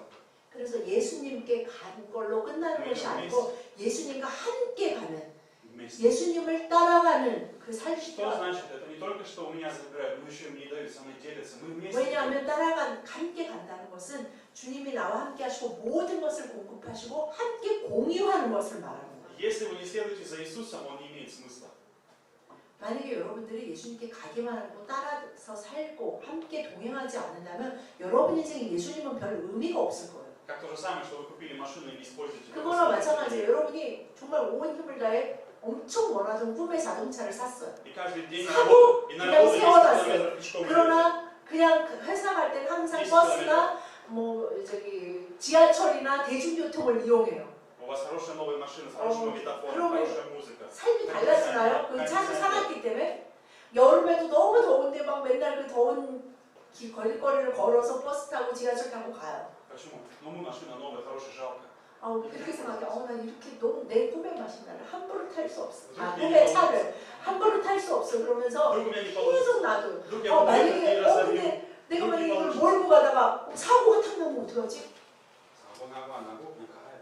그래서 예수님께 간 걸로 끝나는 것이 아니고 예수님과 함께 가는 Вместе. 예수님을 따라가는 그 삶이 Что 필요합니다. значит? Это не только что у меня забирают, но еще и мне дают, со мной делятся. Мы вместе. 왜냐하면 함께 간다는 것은 주님이 나와 함께 하시고 모든 것을 공급하시고 함께 공유하는 것을 말하는 거예요. Если вы не следуете за Иисусом, он не имеет смысла. 만약에 여러분들이 예수님께 가기만 하고 따라서 살고 함께 동행하지 않는다면 여러분 인생에 예수님은 별 의미가 없을 거예요. Как то же самое, что вы купили машину и не используете. 그거랑 마찬가지예요. 여러분이 정말 온 힘을 다해 엄청 원하던 꿈의 자동차를 샀어요. И каждый день 사고 и на 그냥 работу 10 세워놨어요. километров пешком идете. 그러나 그냥 회사 갈 때는 항상 버스나 뭐 저기 지하철이나 대중교통을 이용해요. У вас хорошая новая машина, с хорошим магнитофоном, 그러면 хорошая музыка. 삶이 달라지나요? 그 차를 사놨기 때문에 여름에도 너무 더운데 막 맨날 그 더운 거리를 걸어서 버스 타고 지하철 타고 가요. Почему? Ну, мы машина новая, хорошая, жалко. 그렇게 생각해. 난 이렇게 너무 내 꿈의 마신다를 함부로 탈 수 없어. 꿈의 차를 함부로 탈 수 없어. 그러면서 Вдруг у меня не получится. 계속 놔둬. Вдруг я 만약에 не разобью. 근데 내가 만약에 이걸 몰고 가다가 사고가 탁 나면 어떡하지? ногу не карает.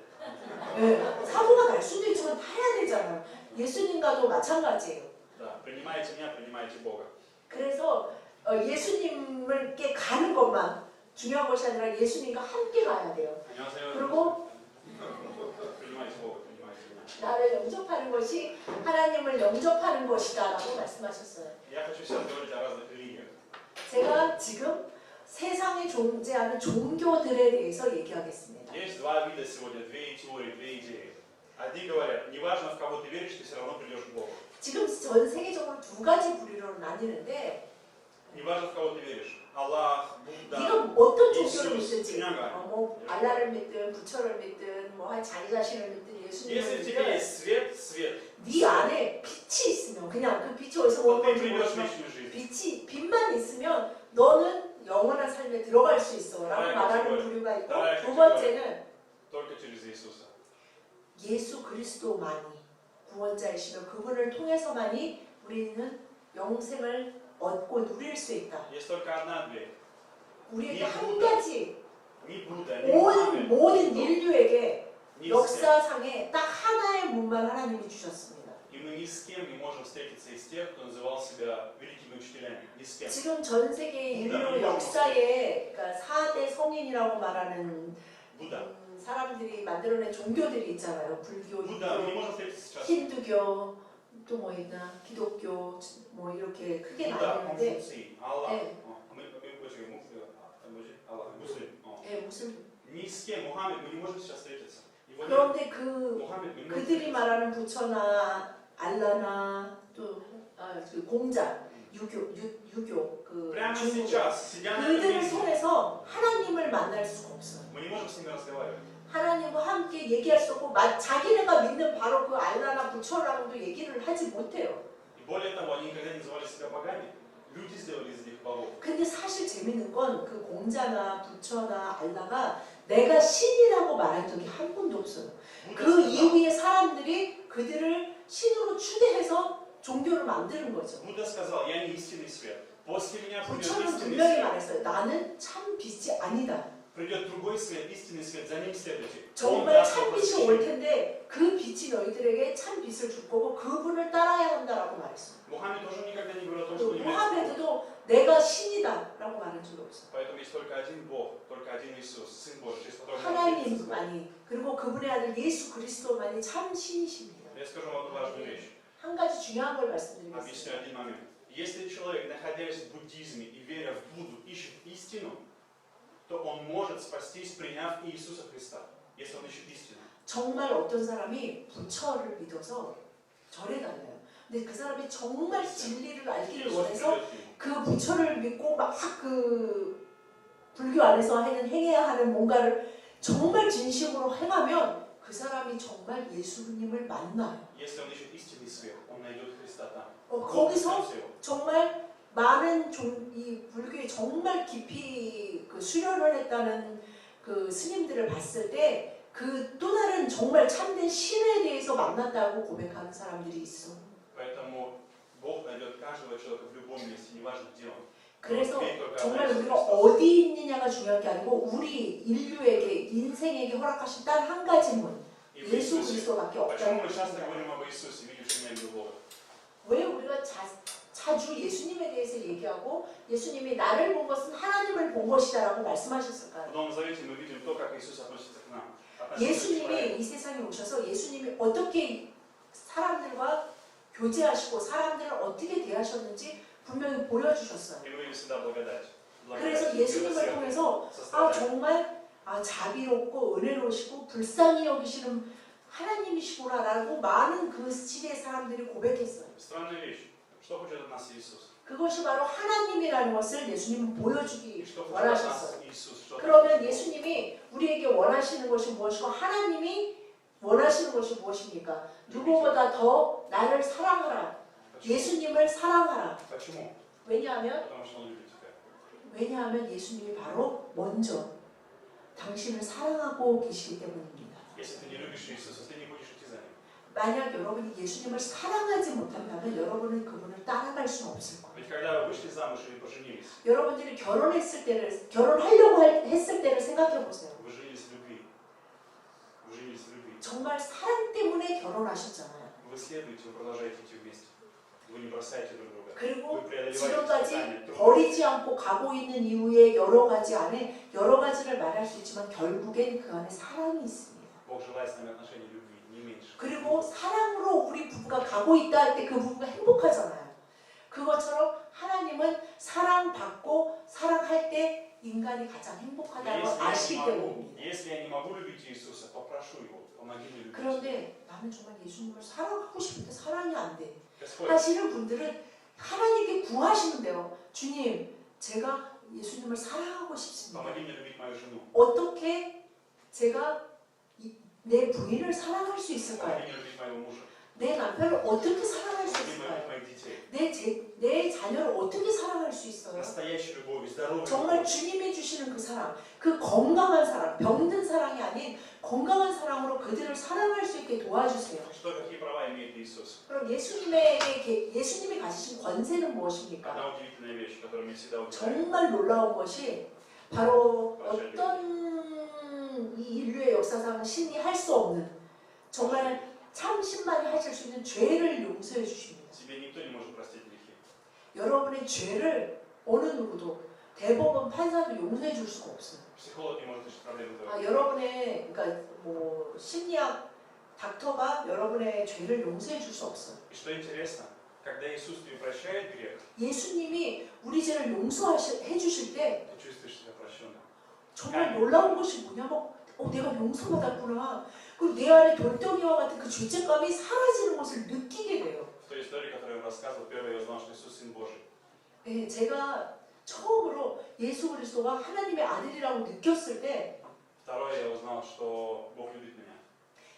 네, 사고가 날 수도 있지만 타야 되잖아요. 예수님과도 마찬가지예요. Да, принимайте меня, принимайте Бога. 그래서 예수님께 가는 것만 중요한 것이 아니라 예수님과 함께 가야 돼요. 안녕하세요. 그리고 принимайте Бога, принимайте меня. 나를 영접하는 것이 하나님을 영접하는 것이다라고 말씀하셨어요. Я хочу сейчас говорить о разных религиях. 제가 지금 세상에 존재하는 종교들에 대해서 얘기하겠습니다. Есть два вида сегодня, две теории, две идеи. Одни говорят, неважно в кого ты веришь, ты все равно придешь к Богу. 지금 전 세계적으로 두 가지 부류로 나뉘는데 Неважно в кого ты веришь. Аллах, Будда, 네가 어떤 종교를 Иисус, 믿든지 그냥 가. 뭐 알라를 믿든 부처를 믿든 뭐 자기 자신을 믿든 예수님을 Если в тебе 믿든 есть свет, свет, 네 안에 빛이 있으면 그냥 그 빛이 어디서 то 온 ты 건지 придешь в 모르지만 вечную жизнь. 빛만 있으면 너는 영원한 삶에 들어갈 수 있어 라고 네, 말하는 그렇죠. 부류가 있고 네, 두 그렇죠. 번째는 Только через Иисуса. 예수 그리스도만이 구원자이시며 그분을 통해서만이 우리는 영생을 얻고 누릴 수 있다. Есть только одна дверь. 우리에게 한 가지 Ни Будда, ни Мухаммед, 모든 인류에게 ни с кем. 역사상에 딱 하나의 문만 하나님이 주셨습니다. И мы ни с кем не можем встретиться из тех, кто называл себя великими учителями. Ни с кем. 지금 전 세계 인류 역사에 그러니까 4대 성인이라고 말하는 Будда. 사람들이 만들어낸 종교들이 있잖아요. 불교, Будда, мы не 힌두, можем встретиться сейчас. 힌두교, 또 뭐 있나? 기독교 뭐 이렇게 크게 Будда, 나뉘는데 Конфуций, Аллах. 네. Аллах, Муслим. 무슨 Ни с кем, Мухаммед, мы не можем сейчас встретиться. Его нет. 그런데 그 Мухаммед, мы не можем 그들이 встретиться. 말하는 부처나 알라나 또 그 공자, 유교 그 Прямо 중국 сейчас, сидя на этом 그들을 месте, 통해서 하나님을 만날 수가 없어요. мы не можем с ними разговаривать. 하나님과 함께 얘기할 수 없고 자기네가 믿는 바로 그 알라나 부처랑도 얘기를 하지 못해요. И более того, они никогда не называли себя богами. Люди сделали из них богов. 근데 사실 재밌는 건 그 공자나 부처나 알라가 내가 신이라고 말한 적이 한 번도 없어요. 그 Будда 이후에 사람들이 그들을 신으로 추대해서 종교를 만드는 거죠. сказал, я не истинный свет. После меня придет 부처는 истинный 분명히 свет. 말했어요. 나는 참 빛이 아니다. Придет другой свет, истинный свет, за ним следуйте. Он 정말 даст вам 참 빛이 올 просвещение. 텐데 그 빛이 너희들에게 참 빛을 줄 거고 그분을 따라야 한다라고 말했어요. Мухаммед тоже никогда не говорил о том, 또 что не является Богом. 무하메드도 내가 신이다라고 말한 적이 없어요. Поэтому есть только один Бог, только один Иисус, Сын Божий, через которого мы встретимся с Богом. 하나님만이 그리고 그분의 아들 예수 그리스도만이 참 신이십니다. Я скажу вам одну важную вещь. 한 가지 중요한 걸 Объясню 말씀드리겠습니다. один момент. Если человек, находясь в буддизме и веря в Будду, ищет истину, то он может спастись, приняв Иисуса Христа, если он ищет истину. 정말 어떤 사람이 부처를 믿어서 절에 다녀요. 근데 그 사람이 정말 진리를 알기를 Иисус 원해서 придет к нему. 그 부처를 믿고 막 그 불교 안에서 하는 행해야 하는 뭔가를 정말 진심으로 행하면 그 사람이 정말 예수님을 만나요. Если он ищет истинный свет, он найдет Христа там. 거기서 Бог его. 정말 많은 이 불교에 정말 깊이 그 수련을 했다는 그 스님들을 봤을 때 그 또 다른 정말 참된 신에 대해서 만났다고 고백하는 사람들이 있어. Поэтому Бог найдет каждого человека в любом месте, неважно где он. 그래서 Верь только 정말 в 우리가 Христа. 어디 있느냐가 중요한 게 아니고 우리 인류에게 인생에게 허락하신 단 한 가지 문 И в 예수 Иисусе. 그리스도밖에 Почему 없다는 мы часто 것입니다. говорим об Иисусе, видевшем меня Бога? 왜 우리가 자주 예수님에 대해서 얘기하고 예수님이 나를 본 것은 하나님을 본 것이다라고 В 말씀하셨을까요? Новом Завете мы видим то, как Иисус относится к нам. Относится к человеку. 예수님이 이 세상에 오셔서 예수님이 어떻게 사람들과 교제하시고 사람들을 어떻게 대하셨는지 분명히 보여주셨어요. И мы видим всегда благодать. 그래서 Благодать, 예수님을 милосердие, 통해서 сострадание. 정말 자비롭고 은혜로우시고 불쌍히 여기시는 하나님이시구나라고 많은 그 시대의 사람들이 고백했어요. Странная вещь. Что хочет от нас Иисус? 그것이 바로 하나님이라는 것을 예수님은 И 보여주기 что хочет от 원하셨어요. нас Иисус? Что 그러면 хочет? 예수님이 우리에게 원하시는 것이 무엇이고 하나님이 원하시는 것이 무엇입니까? 누구보다 더 나를 사랑하라. Почему? 예수님을 사랑하라. Почему? 왜냐하면 Потому что Он любит тебя. 왜냐하면 예수님이 바로 먼저 당신을 사랑하고 계시기 때문입니다. Если ты не любишь Иисуса, ты не будешь идти за Ним. 만약 여러분이 예수님을 사랑하지 못한다면 여러분은 그분을 따라갈 수는 없을 거예요. Ведь когда вы вышли замуж или поженились, 여러분들이 결혼하려고 했을 때를 생각해 보세요. вы женились в любви. Вы женились в любви. 정말 사랑 때문에 결혼하셨잖아요. Вы следуете, вы продолжаете идти вместе. Вы не бросаете друг друга. 그리고 Вы преодолеваете 지금까지 испытания, трудности. 버리지 않고 가고 있는 이유의 여러 가지 안에 여러 가지를 말할 수 있지만 결국엔 그 안에 사랑이 있습니다. Бог желает с нами отношений любви, не меньше. 그리고 사랑으로 우리 부부가 가고 있다 할 때 그 부부가 행복하잖아요. 그것처럼 하나님은 사랑받고 사랑할 때 인간이 가장 행복하다고 아시기 때문입니다. Если я не могу любить Иисуса, попрошу Его, помоги мне любить. 그런데 나는 정말 예수님을 사랑하고 싶은데 사랑이 안 돼. Господь, 하시는 분들은 하나님께 구하시면 돼요. 주님, 제가 예수님을 사랑하고 싶습니다. помоги мне любить мою жену. 어떻게 제가 내 부인을 사랑할 수 있을까요? Помоги мне любить моего мужа. 내 남편을 어떻게 사랑할 수 Помоги мне 있을까요? любить моих детей. 내 자녀를 어떻게 사랑할 수 있어요? Настоящей любовью, здоровой 정말 любовью. 주님이 주시는 그 사랑, 그 건강한 사랑, 병든 사랑이 아닌 건강한 사랑으로 그들을 사랑할 수 있게 도와주세요. Что, какие права имеет Иисус? 그럼 예수님이 가지신 권세는 무엇입니까? Одна удивительная вещь, которую мне всегда удивляет. 정말 놀라운 것이 바로 어떤 이 인류의 역사상 신이 할 수 없는 정말 참 신만이 하실 수 있는 죄를 용서해 주십니다. Тебе никто не может простить грехи. 여러분의 죄를 어느 누구도 대법원 판사도 용서해 줄 수가 없어요. Психолог не может решить проблему твоего. 여러분의 그러니까 뭐 심리학 닥터가 여러분의 죄를 용서해 줄 수 없어요. И что интересно, когда Иисус тебе прощает грех, 예수님이 우리 죄를 용서해 주실 때 ты чувствуешь себя прощенным. 정말 놀라운 것이 뭐냐면 내가 용서받았구나. 그리고 내 안에 돌덩이와 같은 그 죄책감이 사라지는 것을 느끼게 돼요. В той истории, которую я вам рассказывал, первый я узнал, что Иисус Сын Божий. 네, 제가 처음으로 예수 그리스도가 하나님의 아들이라고 느꼈을 때 Второе, я узнал, что Бог любит меня.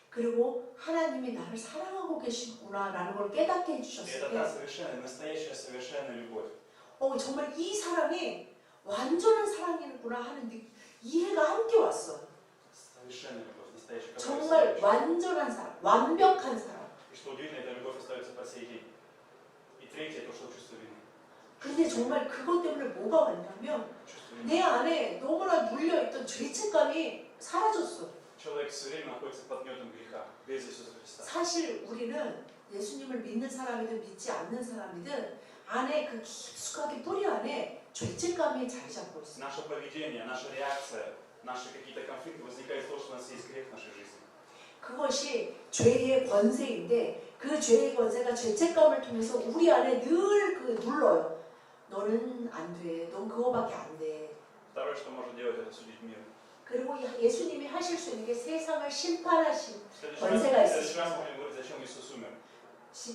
그리고 하나님이 나를 사랑하고 계시구나라는 걸 깨닫게 И 해주셨을 это 때 та совершенная, настоящая совершенная любовь. 정말 이 사랑이 완전한 사랑이구나 하는 이해가 함께 왔어요. Совершенная любовь, настоящая. 정말 완전한 사랑, 완벽한 사랑. И что удивительно, эта любовь остается по сей день. И третье, то, что чувство вины. 근데 정말 그것 때문에 뭐가 왔냐면 Чувство вины. 내 안에 너무나 물려있던 죄책감이 사라졌어. Человек все время находится под гнетом греха, без Иисуса Христа. 사실 우리는 예수님을 믿는 사람이든 믿지 않는 사람이든 안에 그 깊숙하게 뿌리 안에 죄책감이 자리 잡고 있어. Наше поведение, наша реакция, наши какие-то конфликты возникают из того, что у нас есть грех в нашей жизни. 그것이 죄의 권세인데 그 죄의 권세가 죄책감을 통해서 우리 안에 늘 눌러요. 너는 안 돼. 넌 그거밖에 안 돼. Второе, что можно делать, это судить мир. 그리고 예수님이 하실 수 있는 게 세상을 심판하신 В следующий 권세가 раз 있으십니다. мы будем говорить, зачем Иисус умер.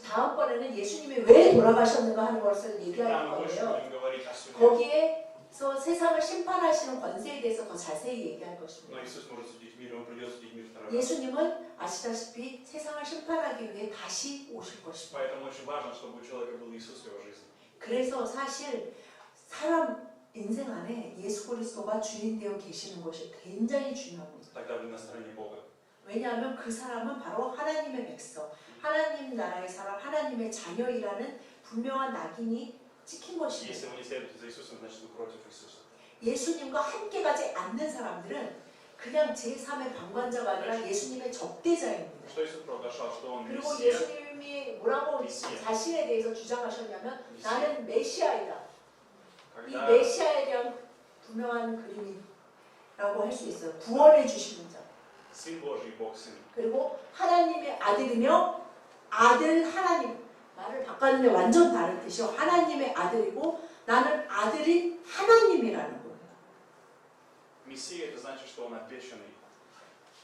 다음번에는 예수님이 왜 돌아가셨는가 하는 것을 얘기할 Там мы больше 거예요. будем говорить о суде. 거기에서 세상을 심판하시는 권세에 대해서 더 자세히 얘기할 Но 것입니다. Иисус может судить мир, Он придет судить мир второй раз. 예수님은 아시다시피 세상을 심판하기 위해 다시 오실 것입니다. Поэтому очень важно, чтобы у человека был Иисус в его жизни. 그래서 사실 사람 인생 안에 예수 그리스도가 주인 되어 계시는 것이 굉장히 중요합니다. Тогда вы на стороне Бога. 왜냐하면 그 사람은 바로 하나님의 백성, 하나님 나라의 사람, 하나님의 자녀이라는 분명한 낙인이 찍힌 것입니다. Если вы не следуете за Иисусом, значит вы против Иисуса. 예수님과 함께 가지 않는 사람들은 그냥 제3의 방관자가 아니라 예수님의 적대자입니다. Что Иисус провозглашал, что Он 그리고 Мессия, 예수님이 뭐라고 메시아. 자신에 대해서 주장하셨냐면 메시아. 나는 메시아이다. 이 когда 메시아에 대한 분명한 그림이라고 할 수 있어요. 구원해 주시는 자. Сын Божий, Бог Сын. 그리고 하나님의 아들이며 아들 하나님. 말을 바꿨는데 완전 다른 뜻이요. 하나님의 아들이고 나는 아들인 하나님이라는 거예요. Мессия это значит, что Он обещанный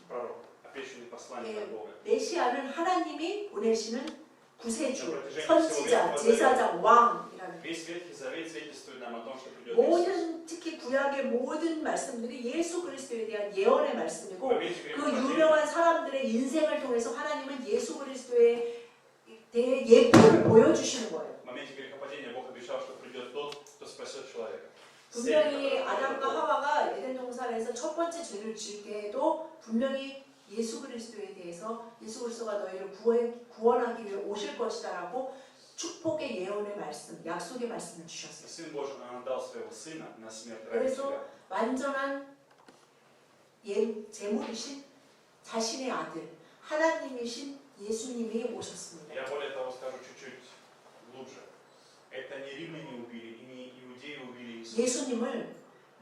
пророк, обещанный посланник от Бога. 메시아는 하나님이 보내시는 구세주, На протяжении 선지자, всего Ветхого Завета 제사장, 왕이라는 весь Ветхий Завет свидетельствует нам о том, что придет Иисус. 모든 특히 구약의 모든 말씀들이 예수 그리스도에 대한 예언의 В 말씀이고 моменте 그 грехопадения 유명한 사람들의 인생을 통해서 하나님은 예수 그리스도에 대해 예표를 보여주시는 거예요. в моменте грехопадения Бог обещал, что придет тот, кто спасет человека. 분명히 아담과 하와가 에덴 동산에서 첫 번째 죄를 지을 때에도 분명히 예수 그리스도에 대해서 예수 그리스도가 너희를 구원하기 위해 오실 것이다라고 축복의 예언의 말씀, 약속의 말씀을 주셨어요. Сын Божий, Он отдал Своего Сына на смерть ради 그래서 тебя. 완전한 제물이신 자신의 아들 하나님이신 예수님이 오셨습니다. Я более того скажу чуть-чуть глубже. Это не римляне убили, и не иудеи убили Иисуса. 예수님을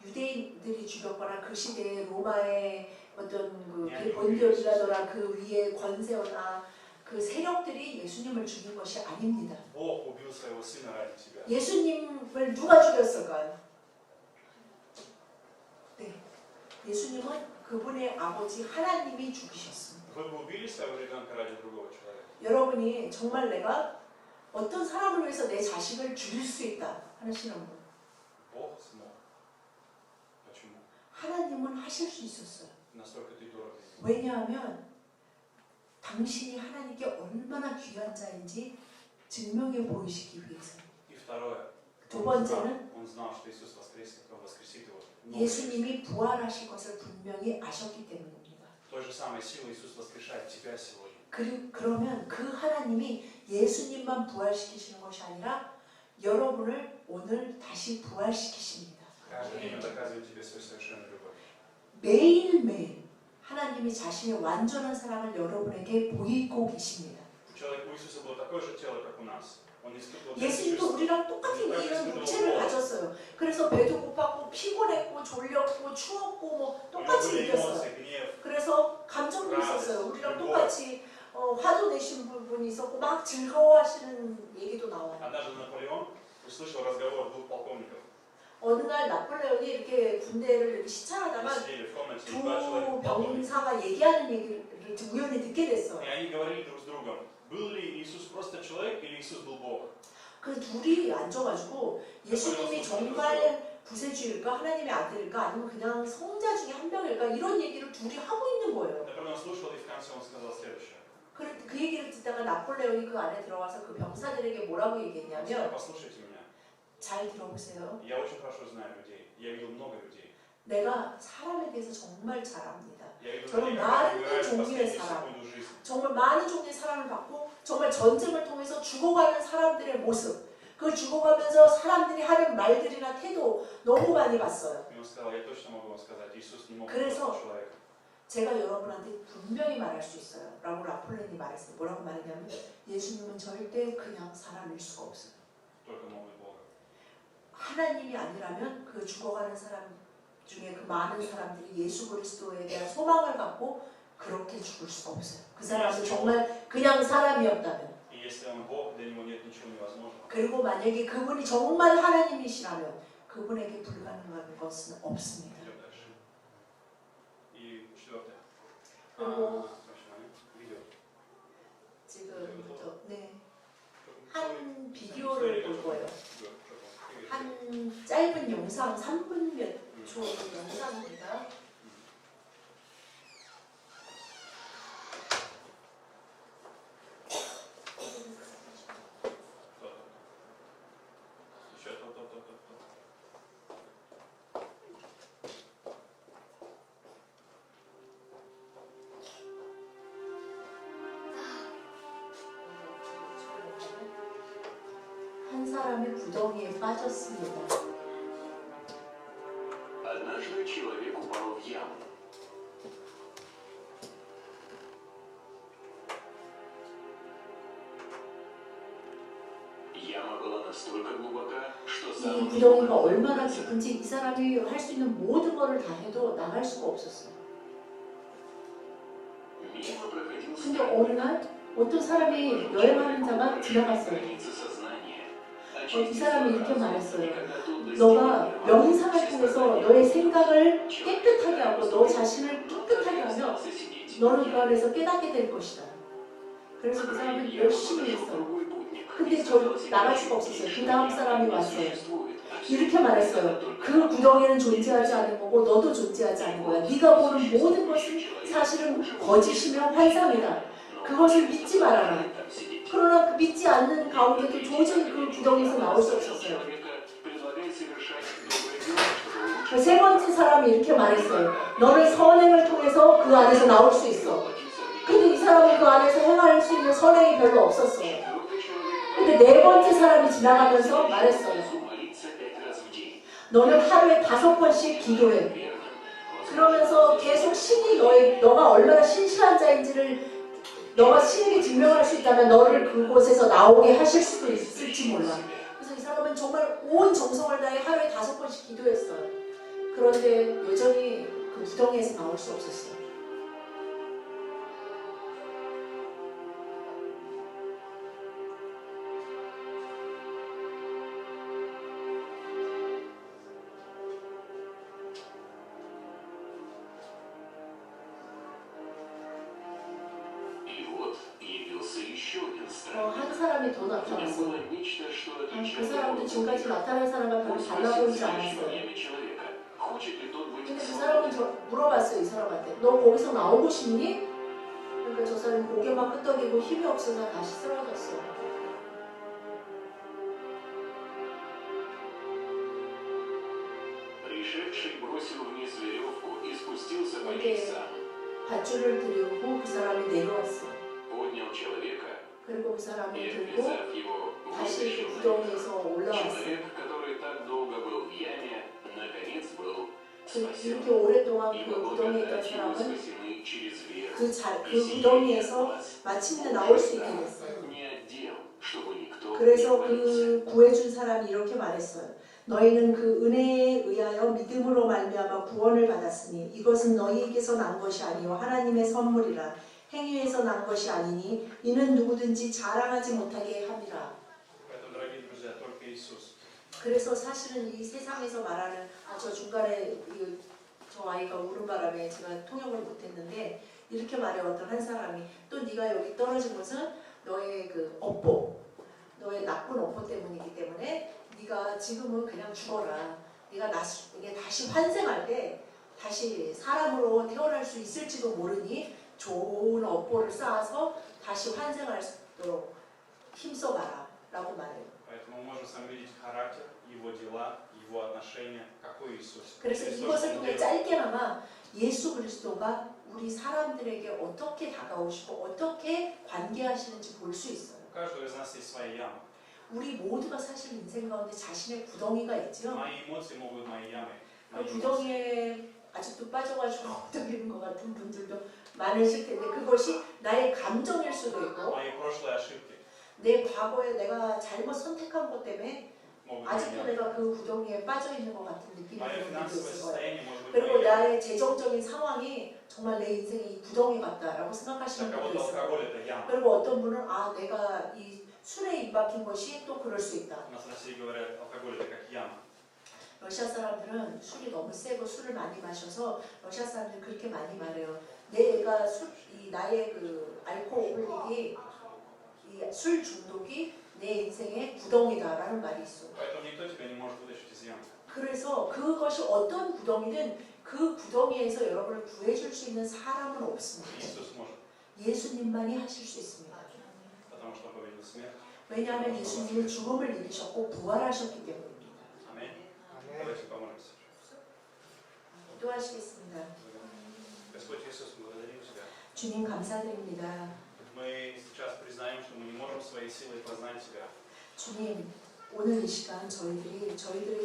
유대인들이 죽였거나 그 시대에 로마의 어떤 그 본교리라더라 그 위에 권세거나 그 세력들이 예수님을 죽인 것이 아닙니다. Бог убил Своего Сына ради тебя. 예수님을 누가 죽였을까요? 네, 예수님은 그분의 아버지 하나님이 죽이셨습니다. Вы бы убили своего ребенка ради другого человека? 여러분이 정말 내가 어떤 사람을 위해서 내 자식을 죽일 수 있다 하시는 분, Бог смог. Почему? 하나님은 하실 수 있었어요. Настолько ты дорог для Него. 왜냐하면 당신이 하나님께 얼마나 귀한 자인지 증명해 보이시기 위해서. И второе. 두 번째는 Он знал, что Иисус воскреснет, Он воскресит его. 예수님이 부활하실 것을 분명히 아셨기 때문입니다. Той же самой силой Иисус воскрешает тебя сегодня. 그러면 그 하나님이 예수님만 부활시키시는 것이 아니라 여러분을 오늘 다시 부활시키십니다. Каждый день Он доказывает тебе свою совершенную любовь. 매일매일 하나님이 자신의 완전한 사랑을 여러분에게 보이고 계십니다. У Иисуса было такое же тело, как у нас. Он испытывал 예수님도 우리랑 똑같은 이런 육체를 가졌어요. 그래서 배도 고팠고 피곤했고 졸렸고 추웠고 뭐 똑같이 느꼈어요. 그래서 감정도 있었어요. 우리랑 똑같이 화도 내신 분이 있었고 막 즐거워하시는 얘기도 나와요. Однажды Наполеон услышал разговор двух полковников. 어느 날 나폴레옹이 이렇게 군대를 이렇게 시찰하다가 Сидели в комнате 두 два человека, полковника. 병사가 얘기하는 얘기를 우연히 듣게 됐어요. И они говорили друг с другом, был ли Иисус просто человек или Иисус был Бог? 그 둘이 앉아가지고 예수님이 정말 구세주일까 하나님의 아들일까 아니면 그냥 성자 중에 한 명일까 이런 얘기를 둘이 하고 있는 거예요. Наполеон слушал, и в конце он сказал следующее. 그 얘기를 듣다가 나폴레옹이 그 안에 들어가서 그 병사들에게 뭐라고 Он 얘기했냐면 сказал, послушайте меня, 잘 들어보세요. я очень хорошо знаю людей, я видел много людей. 내가 사람에 대해서 정말 잘 압니다. Я видел 저는 людей, 많은 которые умирают в 종류의 последнюю 사람. секунду жизни. 정말 많은 종류의 사랑을 받고 정말 전쟁을 통해서 죽어가는 사람들의 모습 그 죽어가면서 사람들이 하는 말들이나 태도 너무 많이 봤어요. И он сказал, я точно могу вам сказать, Иисус не мог быть 그래서 просто человеком. 제가 여러분한테 분명히 말할 수 있어요. 라고 라폴렌이 말했어요. 뭐라고 말했냐면 예수님은 절대 그냥 사람일 수가 없어요. Только мог быть Богом. 하나님이 아니라면 그 죽어가는 사람 중에 그 많은 사람들이 예수 그리스도에 대한 소망을 갖고 그렇게 죽을 수가 없어요. 그 사람은 정말 그냥 사람이었다면 И если он Бог, для него нет ничего невозможного. 그리고 만약에 그분이 정말 하나님이시라면 그분에게 불가능한 것은 없습니다. Идем дальше. И четвертое. 그리고 잠시만요. видео. 지금부터 네, 조금 한 비디오를 볼 거예요. 이거 조금 되게 한 짧은 영상 3분 몇 초 영상입니다. Еще то. 한 사람이 구덩이에 빠졌습니다. Однажды человек упал в яму. Яма была настолько глубока, что сам 이 он не 구덩이가 мог 얼마나 выбраться. 깊은지 이 사람이 할 수 있는 모든 것을 다 해도 나갈 수가 없었어요. Мимо проходил 근데 странник. 어느 날 어떤 사람이 여행하는 자가 지나갔어요. границы сознания. 이 사람이 이렇게 말했어요. И когда тот 너가 достиг 명상을 мира, 통해서 너의 생각을 깨끗하게 하고 너 자신을 깨끗하게 하면 너는 그 안에서 깨닫게 될 것이다. 그래서 그 사람은 열심히 했어요. 근데 저 나갈 수가 없었어요. 그 다음 사람이 왔어요. 이렇게 말했어요. 그 구덩이는 존재하지 않은 거고 너도 존재하지 않은 거야. 네가 보는 모든 것은 사실은 거짓이며 환상이다. 그것을 믿지 말아라. 그러나 그 믿지 않는 가운데도 도저히 그 구덩이에서 나올 수 없었어요. предлагает совершать добрые дела. 그 세 번째 사람이 이렇게 말했어요. 너는 선행을 통해서 그 안에서 나올 수 있어. 근데 이 사람은 그 안에서 행할 수 있는 선행이 별로 없었어요. 근데 네 번째 사람이 지나가면서 말했어요. 너는 하루에 5번씩 기도해. 그러면서 계속 신이 너가 얼마나 신실한 자인지를 너가 신에게 증명할 수 있다면 너를 그곳에서 나오게 하실 수도 있을지 몰라. 그래서 이 사람은 정말 온 정성을 다해 하루에 5번씩 기도했어요. 그런데 여전히 그 구덩이에서 나올 수 없었어요. И вот явился еще один 한 странник. 사람이 더 В нем 나타났어요. было нечто, что 그 отличало 사람도 его. 지금까지 나타난 사람과 별로 Он 달라 спросил 보이지 знающего 않았어요. время человека, хочет ли тот быть 근데 그 свободным. 사람은 물어봤어요. 이 사람한테. 너 거기서 나오고 싶니? 그러니까 저 사람이 고개만 끄덕이고 힘이 없어서 다시 쓰러졌어요. Пришедший бросил вниз веревку и спустился по 이렇게 ней сам. 밧줄을 들이고 그 사람이 내려왔어요. Поднял человека 그리고 그 사람을 и, 들고 обвязав его, 다시 그 вытащил на 구덩이에서 берег. 올라왔어요. Человек, который так долго был в яме, наконец был спасен. 이렇게 오랫동안 И 그 구덩이에 있던 благодатью 사람은 спасены через веру. 그 И сие 구덩이에서 от вас, 마침내 나올 수 있게 됐어요. не от дел, чтобы никто не 그래서 хвалился. 그 구해준 사람이 이렇게 말했어요. 너희는 그 은혜에 의하여 믿음으로 말미암아 구원을 받았으니 이것은 너희에게서 난 것이 아니요 하나님의 선물이라. 행위에서 난 것이 아니니 이는 누구든지 자랑하지 못하게 함이라. Поэтому, дорогие друзья, только Иисус. 그래서 사실은 이 세상에서 말하는 저 중간에 저 아이가 우는 바람에 제가 통역을 못했는데 이렇게 말해 어떤 한 사람이 또 네가 여기 떨어진 것은 너의 그 업보, 너의 나쁜 업보 때문이기 때문에 네가 지금은 그냥 죽어라. 네가 이게 다시 환생할 때 다시 사람으로 태어날 수 있을지도 모르니 좋은 업보를 쌓아서 다시 환생할 수 있도록 힘써봐라 라고 말해요. Поэтому мы можем с вами видеть характер, его дела, его отношения, какой Иисус. 그래서 Через то, 이것을 что Он 통해 делает. 짧게나마 예수 그리스도가 우리 사람들에게 어떻게 다가오시고 어떻게 관계하시는지 볼 수 있어요. У каждого из нас есть своя яма. 우리 모두가 사실 인생 가운데 자신의 구덩이가 있죠. Мои эмоции могут быть моей ямой. 그 Мои эмоции. 구덩이에 아직도 빠져가지고 엉덩이는 것 같은 분들도 많으실 텐데 그것이 나의 감정일 수도 있고 Мои прошлые ошибки 내 과거에 내가 잘못 선택한 것 때문에 могут быть 아직도 моей ямой. 내가 그 구덩이에 빠져 있는 것 같은 느낌이 Мое 드는 분도 финансовое 있을 거예요. состояние может быть 그리고 моей ямой. 나의 재정적인 상황이 정말 내 인생의 이 구덩이 같다라고 생각하시는 Для 분도 кого-то 있어요. алкоголь это яма. 그리고 어떤 분은 내가 이 술에 입 박힌 것이 또 그럴 수 있다. У нас в России говорят, алкоголь это как яма. 러시아 사람들은 술이 너무 세고 술을 많이 마셔서 러시아 사람들이 그렇게 많이 말해요. 내가 나의 그 알코올이 이 술 중독이 내 인생의 구덩이다라는 말이 있어. Поэтому никто тебя не может вытащить из ямы. 그래서 그것이 어떤 구덩이든 그 구덩이에서 여러분을 구해줄 수 있는 사람은 없습니다. Иисус может, 예수님만이 하실 수 있습니다. потому что Он победил смерть. 왜냐하면 예수님은 죽음을 이기셨고 부활하셨기 때문입니다. Аминь. Давайте помолимся. 기도하시겠습니다. Господь Иисус, мы благодарим Тебя. 주님 감사드립니다. Мы сейчас признаем, что мы не можем своей силой познать Тебя. 주님, 오늘 이 시간 저희들의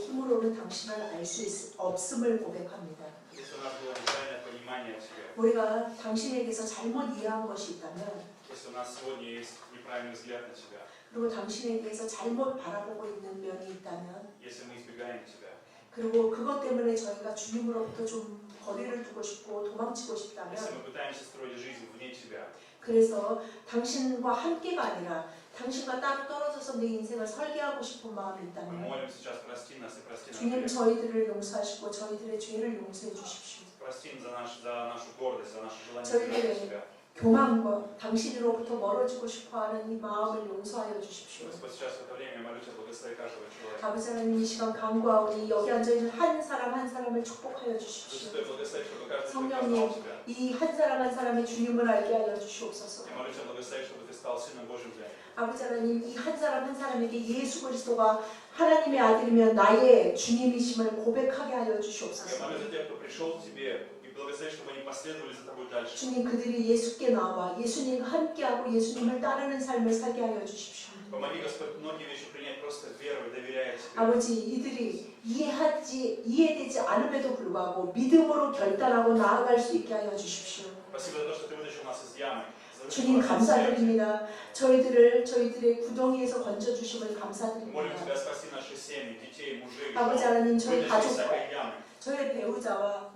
힘으로는 당신을 알 수 없음을 고백합니다. Если у нас было неправильное понимание Тебя, 우리가 당신에게서 잘못 이해한 것이 있다면 если у нас сегодня есть неправильный взгляд на Тебя, 그리고 당신에 대해서 잘못 바라보고 있는 면이 있다면 если мы избегаем Тебя, 그리고 그것 때문에 저희가 주님으로부터 좀 거리를 두고 싶고 도망치고 если 싶다면 мы пытаемся строить жизнь вне Тебя, 그래서 당신과 함께가 아니라 당신과 따로 떨어져서 내 인생을 설계하고 싶은 마음이 мы 있다면 молим сейчас, прости нас и прости наш 주님 грех. 저희들을 용서하시고 저희들의 죄를 용서해 주십시오. Прости за нашу гордость, за наше желание 저희들의 избегать Тебя. 교만과 당신으로부터 멀어지고 싶어하는 이 마음을 용서하여 주십시오. Господь, сейчас в это время я молю Тебя, благослови каждого человека. 아버지 하나님 이 시간 간구하오니 여기 앉아있는 한 사람 한 사람을 축복하여 주십시오. Господь, благослови, чтобы каждый 성령님 이 한 사람 한 사람의 주님을 알게 하여 주시옵소서. Я молю Тебя, благослови, чтобы Ты стал Сыном Божьим для них. 아버지 하나님 이 한 사람 한 사람에게 예수 그리스도가 하나님의 아들이며 나의 주님이심을 고백하게 하여 Я 주시옵소서. молю за тех, кто пришел к Тебе, и благослови, чтобы они последовали за Тобой дальше. 주님 그들이 예수께 나와 예수님과 함께하고 예수님을 따르는 삶을 살게 하여 주십시오. Помоги, Господь, многие вещи принять просто верой, доверяя Тебе. 아버지 이들이 이해되지 않음에도 불구하고 믿음으로 결단하고 나아갈 수 있게 하여 주십시오. Спасибо за то, что Ты вытащил нас из ямы. 주님 감사드립니다. 저희들의 구덩이에서 건져주심을 Молим 감사드립니다. Тебя, спаси наши семьи, детей, мужей, 아버지 하나님 저희 вытащи из 가족, всякой ямы. 저의 배우자와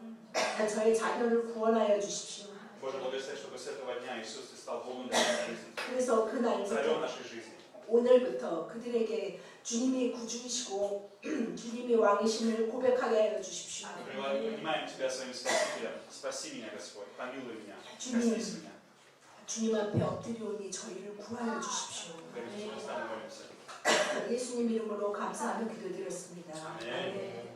저의 자녀를 구원하여 주십시오. Боже, благослови, чтобы с этого дня Иисус Ты стал Богом нашей жизни, 그래서 Царем 그날부터 нашей жизни. 오늘부터 그들에게 주님이 구주이시고 주님이 왕이심을 고백하게 하여 주십시오. Принимаем Тебя своим Спасителем. Спаси меня, Господь, помилуй меня, 주님. коснись меня. 주님 앞에 엎드리오니 저희를 구하여 주십시오. Иисус Христа мы молимся. 예수님 이름으로 감사하며 기도드렸습니다. Аминь.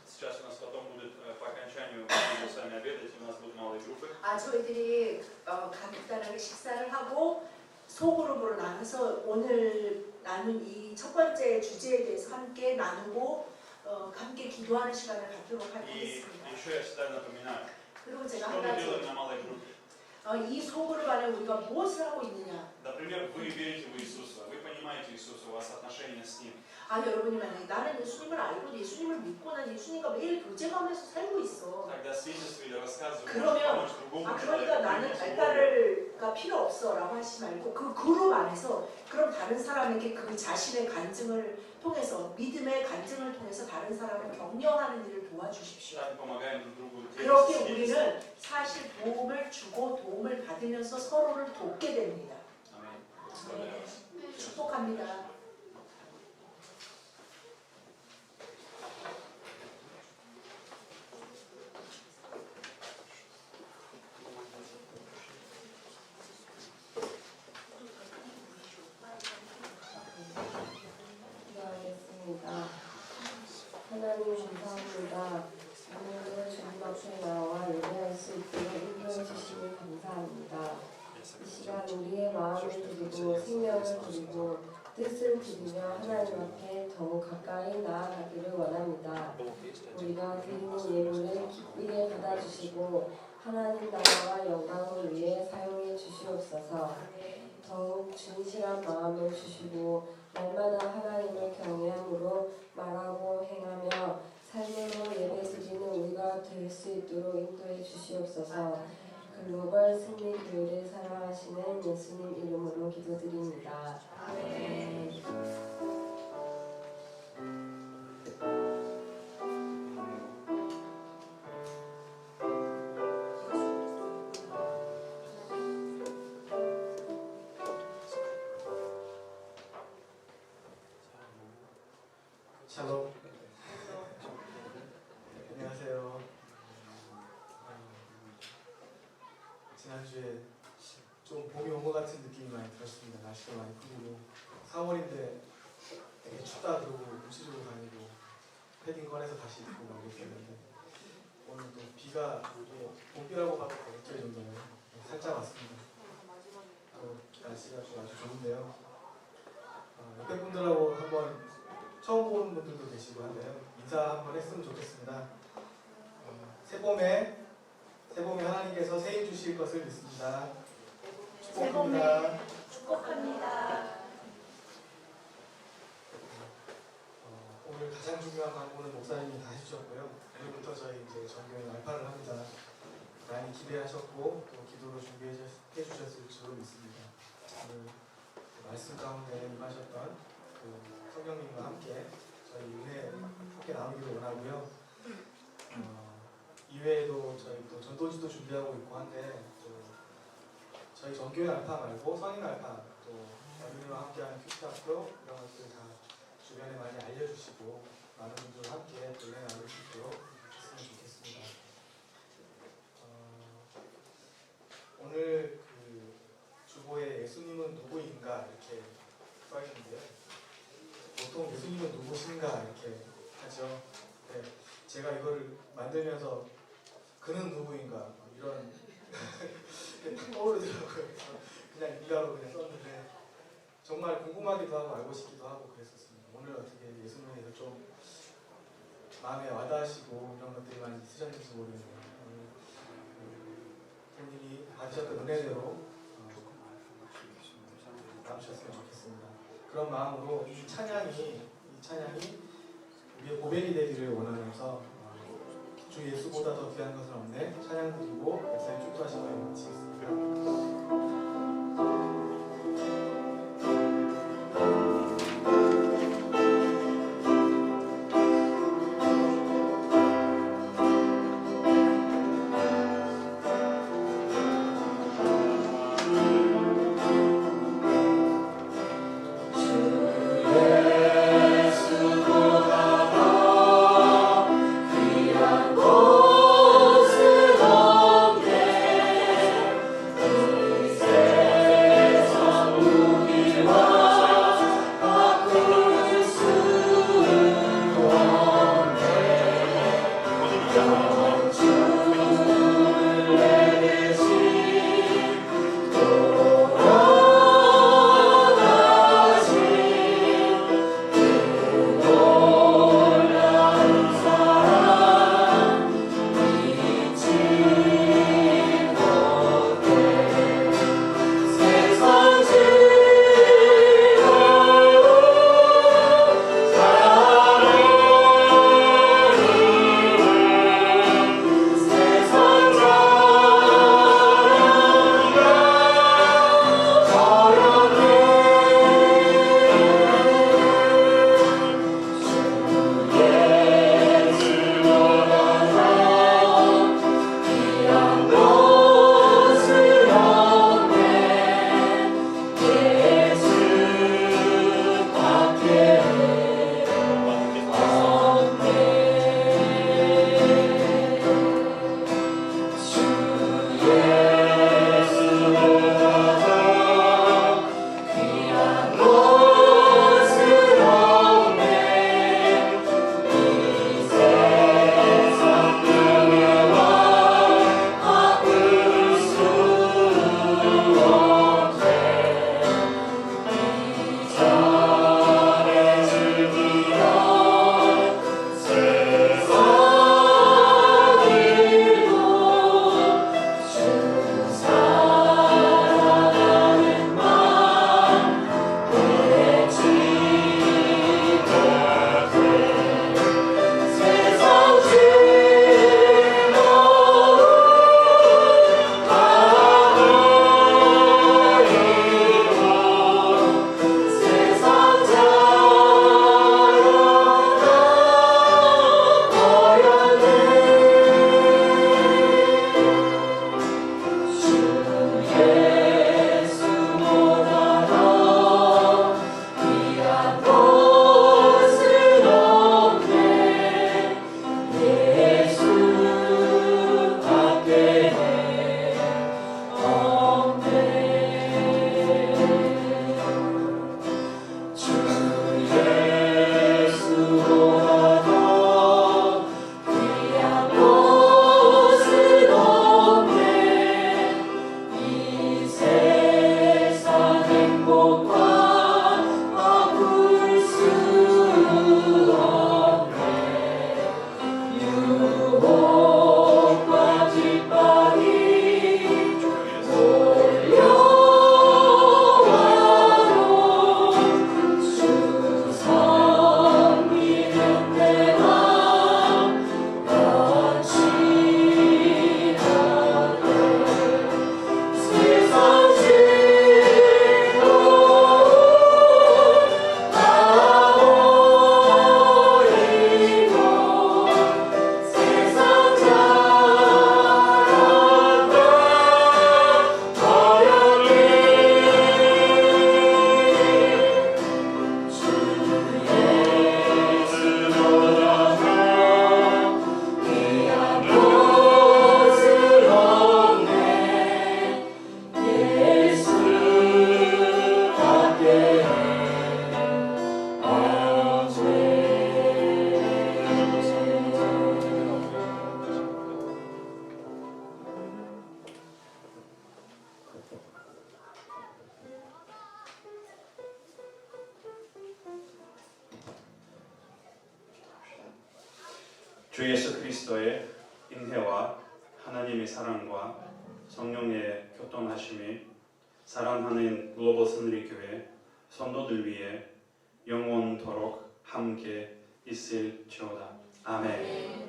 Сейчас у нас потом будет по окончанию мы будем с вами обедать, у нас будут малые группы. 저희들이 간단하게 식사를 하고 소그룹으로 나눠서 오늘 나눈 이 첫 번째 주제에 대해서 함께 나누고 함께 기도하는 시간을 갖도록 И 하겠습니다. еще я всегда напоминаю, 그리고 제가 что 한 мы 가지 делаем на малой группе. 이 소그룹 안에 우리가 무엇을 하고 있느냐? Например, вы верите в Иисуса, вы понимаете Иисуса, у вас отношения с Ним. 여러분이 만약에 나는 예수님을 알고 예수님을 믿고 난 예수님과 매일 교제하면서 살고 있어. Тогда свидетельство или рассказывай, 그러면, помочь другому 그러니까 человеку. 나는 принять Его. 발달가 필요 없어라고 하지 말고 그 그룹 안에서 그럼 다른 사람에게 그 자신의 간증을 통해서 믿음의 간증을 통해서 다른 사람을 격려하는 일을 도와주십시오. Так мы помогаем друг другу. 그렇게 делиться 우리는 свидетельством. 사실 도움을 주고 도움을 받으면서 서로를 돕게 됩니다. Аминь. Благословляю вас. 축복합니다. 기도하겠습니다. 하나님 감사합니다. 오늘도 주님 앞에 나와 예배할 수 있도록 인도해 주시니 감사합니다. 이 시간 우리의 마음을 드리고 생명을 드리고 뜻을 드리며 하나님 앞에 더욱 가까이 나아가기를 원합니다. 우리가 드리는 예물을 기쁘게 받아주시고 하나님 나라와 영광을 위해 사용해 주시옵소서. 더욱 진실한 마음을 주시고 날마다 하나님을 경외함으로 말하고 행하며 삶으로 예배드리는 우리가 될 수 있도록 인도해 주시옵소서. 글로벌 승리 교회를 사랑하시는 예수님 이름으로 기도드립니다. 아멘. 샬롬. 안녕하세요. 지난주에 좀 봄이 온 것 같은 느낌이 많이 들었습니다. 날씨가 많이 풀리고 4월인데 되게 춥다 그러고 눈치 주고 다니고 패딩 꺼내서 다시 입고 막 이랬었는데 오늘 또 비가 봄비라고 봐도 되겠죠 정도는 살짝 왔습니다. 또 날씨가 좀 아주 좋은데요. 옆에 분들하고 한번 처음 보는 분들도 계시고 한데요. 인사 한번 했으면 좋겠습니다. 새봄에 하나님께서 새 힘 주실 것을 믿습니다. 축복합니다. 축복합니다. 오늘 가장 중요한 광고는 목사님이 다 해주셨고요. 오늘부터 저희 이제 전교회 알파를 합니다. 많이 기대하셨고 또 기도로 준비해 주셨을 줄로 믿습니다. 오늘 말씀 가운데 임하셨던 그 성령님과 함께 저희 은혜 함께 나누기를 원하고요. 이외에도 저희 또 전도지도 준비하고 있고 한데 또 저희 전교회 알파 말고 성인 알파 또 어린이와 함께하는 큐티학교 이런 것들 다 주변에 많이 알려주시고 많은 분들과 함께 또 은혜 나눌 수 있도록 했으면 좋겠습니다. 오늘 그 주보에 예수님은 누구인가 이렇게 써 있는데요. 보통 예수님은 누구신가 이렇게 하죠. 네, 제가 이거를 만들면서 그는 누구인가 이런 딱 떠오르더라고요. 그래서 그냥 일가로 그냥 썼는데 정말 궁금하기도 하고 알고 싶기도 하고 그랬었습니다. 오늘 어떻게 예수님에 대해서 좀 마음에 와닿으시고 이런 것들이 많이 있으셨는지 모르겠네요. 본인이 받으셨던 은혜대로 나누셨으면 좋겠습니다. 그런 마음으로 이 찬양이 우리의 고백이 되기를 원하면서 주 예수보다 더 귀한 것은 없네 찬양 드리고 역사에 축도하신 거에 마치겠습니다. 주 주 예수 그리스도의 인혜와 하나님의 사랑과 성령의 교통하심이 사랑하는 글로벌 선리교회 성도들 위해 영원토록 함께 있을지어다. 아멘.